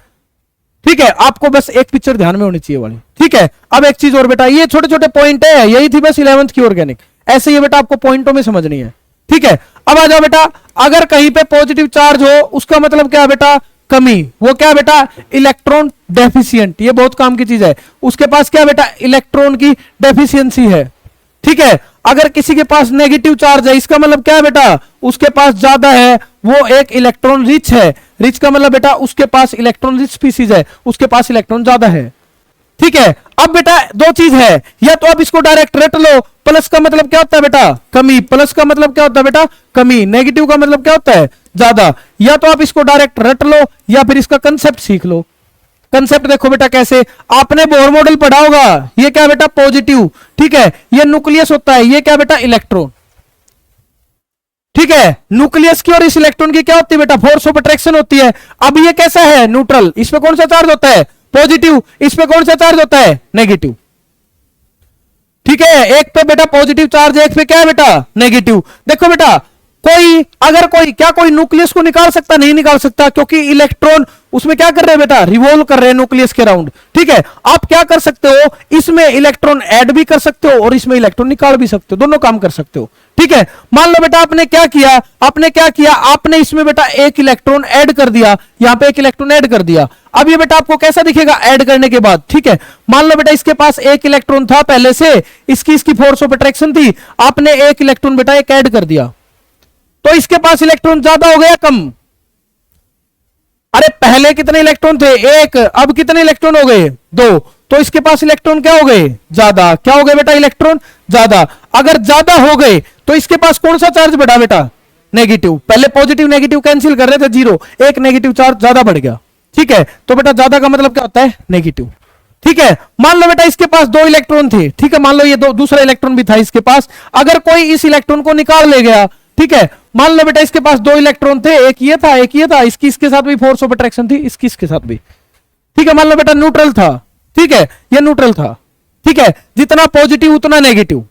ठीक है, आपको बस एक पिक्चर ध्यान में होनी चाहिए वाली। ठीक है, अब एक चीज और बेटा, ये छोटे छोटे पॉइंट है, यही थी बस 11th की ऑर्गेनिक। ऐसे ही बेटा आपको पॉइंटों में समझनी है। ठीक है, अब आ जाओ बेटा, अगर कहीं पे पॉजिटिव चार्ज हो, उसका मतलब क्या बेटा, कमी। वो क्या बेटा, इलेक्ट्रॉन डेफिशिएंट। ये बहुत काम की चीज है। उसके पास क्या बेटा, इलेक्ट्रॉन की डेफिशिएंसी है। ठीक है, अगर किसी के पास नेगेटिव चार्ज है, इसका मतलब क्या है बेटा, उसके पास ज्यादा है, वो एक इलेक्ट्रॉन रिच है। रिच का मतलब बेटा उसके पास इलेक्ट्रॉन रिच स्पीसीज है, उसके पास इलेक्ट्रॉन ज्यादा है। ठीक है, अब बेटा दो चीज है, या तो आप इसको डायरेक्ट रट लो। प्लस का मतलब क्या होता है बेटा, कमी। प्लस का मतलब क्या होता है बेटा, कमी। नेगेटिव का मतलब क्या होता है, ज्यादा। या तो आप इसको डायरेक्ट रट लो, या फिर इसका कंसेप्ट सीख लो। कंसेप्ट देखो बेटा कैसे, आपने बोर मॉडल पढ़ा होगा। ये क्या बेटा, पॉजिटिव। ठीक है, ये न्यूक्लियस होता है, ये क्या बेटा, इलेक्ट्रॉन। ठीक है, न्यूक्लियस की और इस इलेक्ट्रॉन की क्या होती है बेटा, फोर्स ऑफ अट्रैक्शन होती है। अब ये कैसा है, न्यूट्रल। इसमें कौन सा चार्ज होता है, पॉजिटिव। इसमें कौन सा चार्ज होता है, नेगेटिव। ठीक है, एक पे बेटा पॉजिटिव चार्ज है, एक पे क्या है बेटा, नेगेटिव। देखो बेटा, कोई न्यूक्लियस को निकाल सकता, नहीं निकाल सकता, क्योंकि इलेक्ट्रॉन उसमें क्या कर रहे हैं बेटा, रिवॉल्व कर रहे हैं न्यूक्लियस के राउंड। ठीक है, आप क्या कर सकते हो, इसमें इलेक्ट्रॉन ऐड भी कर सकते हो और इसमें इलेक्ट्रॉन निकाल भी सकते हो, दोनों काम कर सकते हो। ठीक है, मान लो बेटा आपने क्या किया, आपने इसमें बेटा एक इलेक्ट्रॉन ऐड कर दिया, यहां पे एक इलेक्ट्रॉन ऐड कर दिया। अब ये बेटा आपको कैसा दिखेगा, ऐड करने के बाद। ठीक है, मान लो बेटा इसके पास एक इलेक्ट्रॉन था पहले से, इसकी फोर्स ऑफ अट्रैक्शन थी, आपने एक इलेक्ट्रॉन बेटा एक ऐड कर दिया, तो इसके पास इलेक्ट्रॉन ज्यादा हो गया, कम। अरे पहले कितने इलेक्ट्रॉन थे, एक। अब कितने इलेक्ट्रॉन हो गए, 2। तो इसके पास इलेक्ट्रॉन क्या हो गए, ज्यादा। क्या हो गए बेटा, इलेक्ट्रॉन ज्यादा। अगर ज्यादा हो गए तो इसके पास कौन सा चार्ज बढ़ा बेटा, नेगेटिव। पहले पॉजिटिव नेगेटिव कैंसिल कर रहे थे, 0। एक नेगेटिव चार्ज ज्यादा बढ़ गया। ठीक है, तो बेटा ज्यादा का मतलब क्या होता है, नेगेटिव। ठीक है, मान लो बेटा इसके पास 2 इलेक्ट्रॉन थे। ठीक है, मान लो ये दूसरा इलेक्ट्रॉन भी था इसके पास। अगर कोई इस इलेक्ट्रॉन को निकाल ले गया, ठीक है, मान लो बेटा इसके पास 2 इलेक्ट्रॉन थे, एक ये था, एक ये था, इसकी इसके साथ भी फोर्स ऑफ अट्रैक्शन थी, इसकी इसके साथ भी। ठीक है, मान लो बेटा न्यूट्रल था। ठीक है, ये न्यूट्रल था। ठीक है, जितना पॉजिटिव उतना नेगेटिव।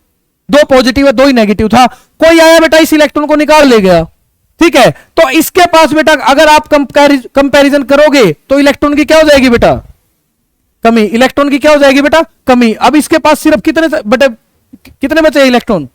2 पॉजिटिव है, 2 ही नेगेटिव था। कोई आया बेटा इस इलेक्ट्रॉन को निकाल ले गया। ठीक है, तो इसके पास बेटा अगर आप कंपैरिजन करोगे तो इलेक्ट्रॉन की क्या हो जाएगी बेटा, कमी। इलेक्ट्रॉन की क्या हो जाएगी बेटा, कमी। अब इसके पास सिर्फ कितने बचे इलेक्ट्रॉन,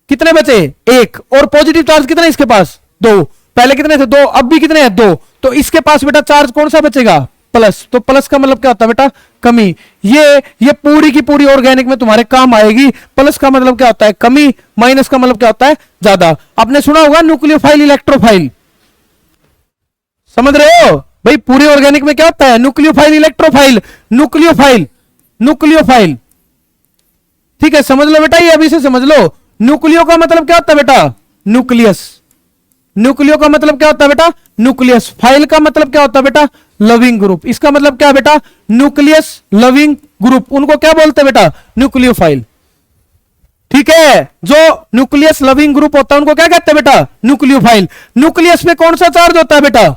कितने बचे, 1। और पॉजिटिव चार्ज कितने इसके पास, 2। पहले कितने थे, 2। अब भी कितने हैं, 2। तो इसके पास बेटा चार्ज कौन सा बचेगा, प्लस। तो प्लस का मतलब क्या होता है बेटा, कमी। ये पूरी की पूरी ऑर्गेनिक में तुम्हारे काम आएगी। प्लस का मतलब क्या होता है, कमी। माइनस का मतलब क्या होता है, ज्यादा। आपने सुना होगा न्यूक्लियोफाइल, इलेक्ट्रोफाइल, समझ रहे हो भाई। पूरी ऑर्गेनिक में क्या होता है, न्यूक्लियोफाइल, इलेक्ट्रोफाइल। न्यूक्लियोफाइल। ठीक है, समझ लो बेटा, ये अभी से समझ लो। न्यूक्लियो का मतलब क्या होता है बेटा, न्यूक्लियस। न्यूक्लियो का मतलब क्या होता है बेटा, न्यूक्लियस। फाइल का मतलब क्या होता है बेटा, लविंग ग्रुप। इसका मतलब क्या बेटा, न्यूक्लियस लविंग ग्रुप। उनको क्या बोलते हैं बेटा, न्यूक्लियोफाइल। ठीक है, जो न्यूक्लियस लविंग ग्रुप होता है उनको क्या कहते हैं बेटा, न्यूक्लियोफाइल। न्यूक्लियस में कौन सा चार्ज होता है बेटा,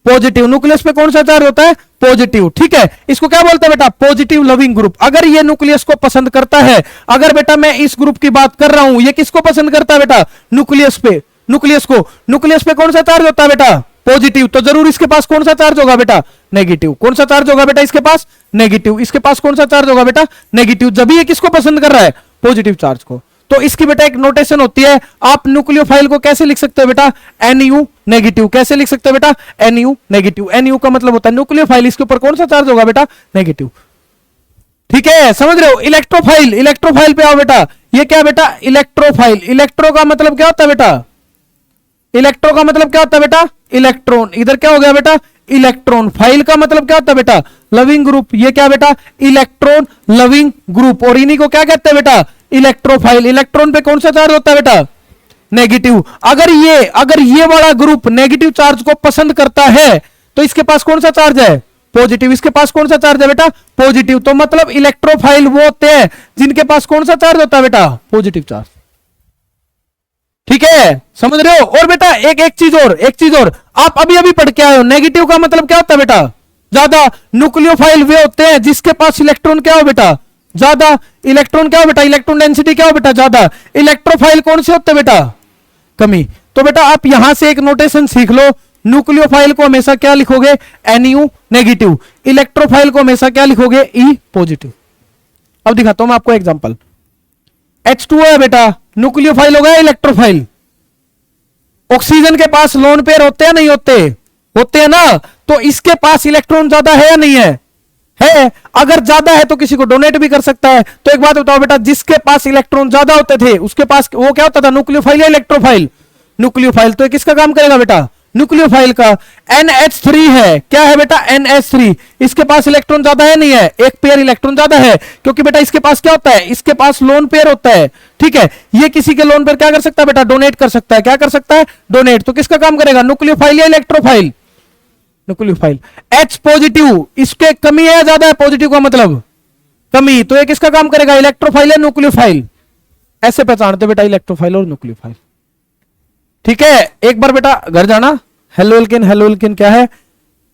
पॉजिटिव। न्यूक्लियस पे कौन सा चार्ज होता है, पॉजिटिव। ठीक है, इसको क्या बोलते हैं बेटा, पॉजिटिव लविंग ग्रुप। अगर ये न्यूक्लियस को पसंद करता है, अगर बेटा मैं इस ग्रुप की बात कर रहा हूं, ये किसको पसंद करता है बेटा, न्यूक्लियस पे। न्यूक्लियस पे कौन सा चार्ज होता है बेटा, पॉजिटिव। तो जरूर इसके पास कौन सा चार्ज होगा बेटा, नेगेटिव। कौन सा चार्ज होगा बेटा इसके पास, नेगेटिव। इसके पास कौन सा चार्ज होगा बेटा, नेगेटिव। जब ये किसको पसंद कर रहा है, पॉजिटिव चार्ज को। तो इसकी बेटा एक नोटेशन होती है, आप न्यूक्लियोफाइल को कैसे लिख सकते हो बेटा, NU नेगेटिव। कैसे लिख सकते हो बेटा, NU नेगेटिव। NU का मतलब होता है न्यूक्लियोफाइल, इसके ऊपर कौन सा चार्ज होगा बेटा, नेगेटिव। ठीक है, समझ रहे हो। इलेक्ट्रोफाइल पे आओ बेटा, ये क्या बेटा, इलेक्ट्रोफाइल। इलेक्ट्रो का मतलब क्या होता है बेटा, इलेक्ट्रो का मतलब क्या होता है बेटा, इलेक्ट्रॉन। इधर क्या हो गया बेटा, इलेक्ट्रॉन। फाइल का मतलब क्या होता है बेटा, लविंग ग्रुप। ये क्या बेटा, इलेक्ट्रॉन लविंग ग्रुप। और इन्हीं को क्या कहते हैं बेटा, इलेक्ट्रोफाइल। इलेक्ट्रॉन पे कौन सा चार्ज होता है बेटा, नेगेटिव। अगर ये वाला ग्रुप नेगेटिव चार्ज को पसंद करता है तो इसके पास कौन सा चार्ज है, पॉजिटिव। इसके पास कौन सा चार्ज है बेटा, पॉजिटिव। तो मतलब इलेक्ट्रोफाइल वो होते हैं जिनके पास कौन सा चार्ज होता है बेटा, पॉजिटिव चार्ज। ठीक है, समझ रहे हो। और बेटा एक चीज और आप अभी अभी पढ़ के आए हो, नेगेटिव का मतलब क्या होता है बेटा, ज्यादा। न्यूक्लियोफाइल वे होते हैं जिसके पास इलेक्ट्रॉन क्या हो बेटा, ज्यादा। इलेक्ट्रॉन क्या हो बेटा, इलेक्ट्रॉन डेंसिटी क्या हो बेटा, ज्यादा। इलेक्ट्रोफाइल कौन से होते हैं बेटा, कमी। तो बेटा आप यहां से एक नोटेशन सीख लो, न्यूक्लियोफाइल को हमेशा क्या लिखोगे, NU नेगेटिव। इलेक्ट्रोफाइल को हमेशा क्या लिखोगे, E पॉजिटिव। अब दिखाता हूं मैं आपको एग्जांपल। H2O है बेटा, न्यूक्लियोफाइल हो गया, इलेक्ट्रोफाइल। ऑक्सीजन के पास लोन पेयर होते हैं नहीं होते, होते हैं ना। तो इसके पास इलेक्ट्रॉन ज्यादा है या नहीं है। अगर ज्यादा है तो किसी को डोनेट भी कर सकता है। तो एक बात बताओ बेटा, जिसके पास इलेक्ट्रॉन ज्यादा होते थे उसके पास वो क्या होता था, न्यूक्लियोफाइल या इलेक्ट्रोफाइल, न्यूक्लियोफाइल। तो ये किसका काम करेगा बेटा, न्यूक्लियोफाइल का। NH3 है, क्या है बेटा, NH3। इसके पास इलेक्ट्रॉन ज्यादा है नहीं है, एक पेयर इलेक्ट्रॉन ज्यादा है, क्योंकि बेटा इसके पास क्या होता है, इसके पास लोन पेयर होता है। ठीक है, ये किसी के लोन पेयर क्या कर सकता है बेटा, डोनेट कर सकता है। क्या कर सकता है, डोनेट। तो किसका काम करेगा, न्यूक्लियोफाइल या इलेक्ट्रोफाइल, न्यूक्लियोफाइल। H पॉजिटिव, इसके कमी है या ज्यादा है, पॉजिटिव का मतलब कमी। तो ये किसका काम करेगा, इलेक्ट्रोफाइल या न्यूक्लियोफाइल। ऐसे पहचानते बेटा इलेक्ट्रोफाइल और न्यूक्लियोफाइल। ठीक है, एक बार बेटा घर जाना, हेलो एल्केन क्या है,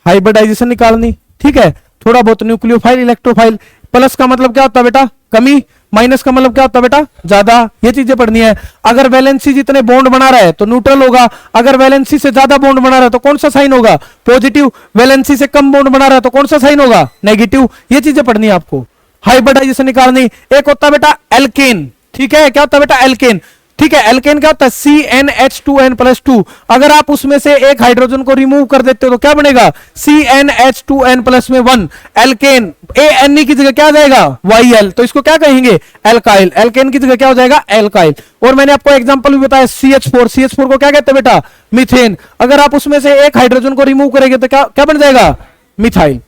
हाइब्रिडाइजेशन निकालनी। ठीक है, थोड़ा बहुत न्यूक्लियोफाइल इलेक्ट्रोफाइल। प्लस का मतलब क्या होता है बेटा, कमी। माइनस का मतलब क्या होता है बेटा, ज्यादा। ये चीजें पढ़नी है। अगर वैलेंसी जितने बॉन्ड बना रहा है तो न्यूट्रल होगा, अगर वैलेंसी से ज्यादा बॉन्ड बना रहा है तो कौन सा साइन होगा, पॉजिटिव। वैलेंसी से कम बॉन्ड बना रहा है तो कौन सा साइन होगा, नेगेटिव। ये चीजें पढ़नी है आपको, हाइब्रिडाइजेशन निकालनी। एक होता है बेटा एल्केन। ठीक है, क्या होता है बेटा, एल्केन। ठीक है, एल्केन क्या होता है, CnH2n+2। अगर आप उसमें से एक हाइड्रोजन को रिमूव कर देते हो तो क्या बनेगा, CnH2n+1 एल्केन। ANE की जगह क्या आ जाएगा, YL। तो इसको क्या कहेंगे, एल्काइल। एल्केन की जगह क्या हो जाएगा, एल्काइल। और मैंने आपको एग्जांपल भी बताया, CH4 को क्या कहते हैं बेटा, मीथेन। अगर आप उसमें से एक हाइड्रोजन को रिमूव करेंगे तो क्या क्या बन जाएगा, मिथाइल।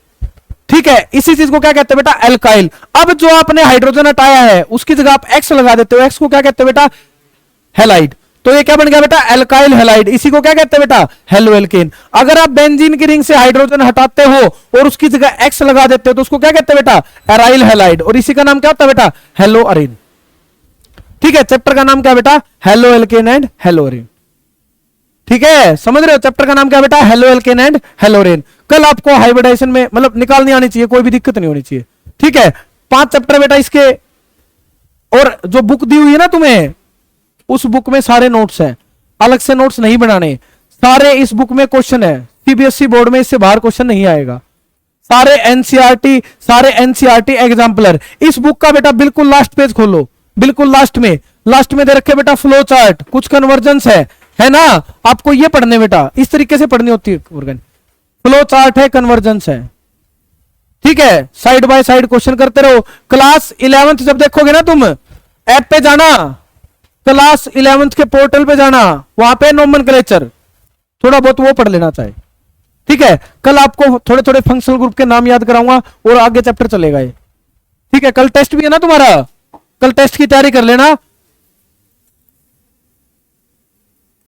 ठीक है, इसी चीज को क्या कहते हैं बेटा, एल्काइल। अब जो आपने हाइड्रोजन हटाया है उसकी जगह आप X लगा देते हो, X को क्या कहते हैं बेटा, हैलाइड। तो ये क्या बन गया बेटा, एल्काइल हैलाइड। इसी को क्या कहते हैं बेटा, हेलो एल्केन। अगर आप बेंजीन की रिंग से हाइड्रोजन हटाते हो और उसकी जगह X लगा देते हो तो उसको क्या कहते हैं बेटा, एराइल हैलाइड। और इसी का नाम क्या होता है बेटा, हेलो अरीन। ठीक है, चैप्टर का नाम क्या बेटा, haloalkane and hello Areen. ठीक है, समझ रहे हो, चैप्टर का नाम क्या बेटा, haloalkane and hello Areen. कल आपको हाइब्रिडाइजेशन में मतलब निकालनी आनी चाहिए, कोई भी दिक्कत नहीं होनी चाहिए। ठीक है, 5 चैप्टर बेटा इसके। और जो बुक दी हुई है ना तुम्हें, उस बुक में सारे नोट्स हैं, अलग से नोट्स नहीं बनाने। सारे इस बुक में क्वेश्चन है, CBSE बोर्ड में इससे बाहर क्वेश्चन नहीं आएगा। सारे NCERT एग्जाम्पलर। इस बुक का बेटा बिल्कुल लास्ट पेज खोलो, बिल्कुल लास्ट में दे रखे बेटा फ्लो चार्ट, कुछ कन्वर्जेंस है ना। आपको ये पढ़ने बेटा इस तरीके से पढ़नी होती है, फ्लो चार्ट है, कन्वर्जेंस है। ठीक है, साइड बाय साइड क्वेश्चन करते रहो। क्लास 11th जब देखोगे ना तुम, ऐप पे जाना, क्लास 11th के पोर्टल पे जाना, वहां पे नोमेनक्लेचर थोड़ा बहुत वो पढ़ लेना चाहिए। ठीक है, कल आपको थोड़े थोड़े फंक्शनल ग्रुप के नाम याद कराऊंगा और आगे चैप्टर चलेगा ये। ठीक है, कल टेस्ट भी है ना तुम्हारा, कल टेस्ट की तैयारी कर लेना।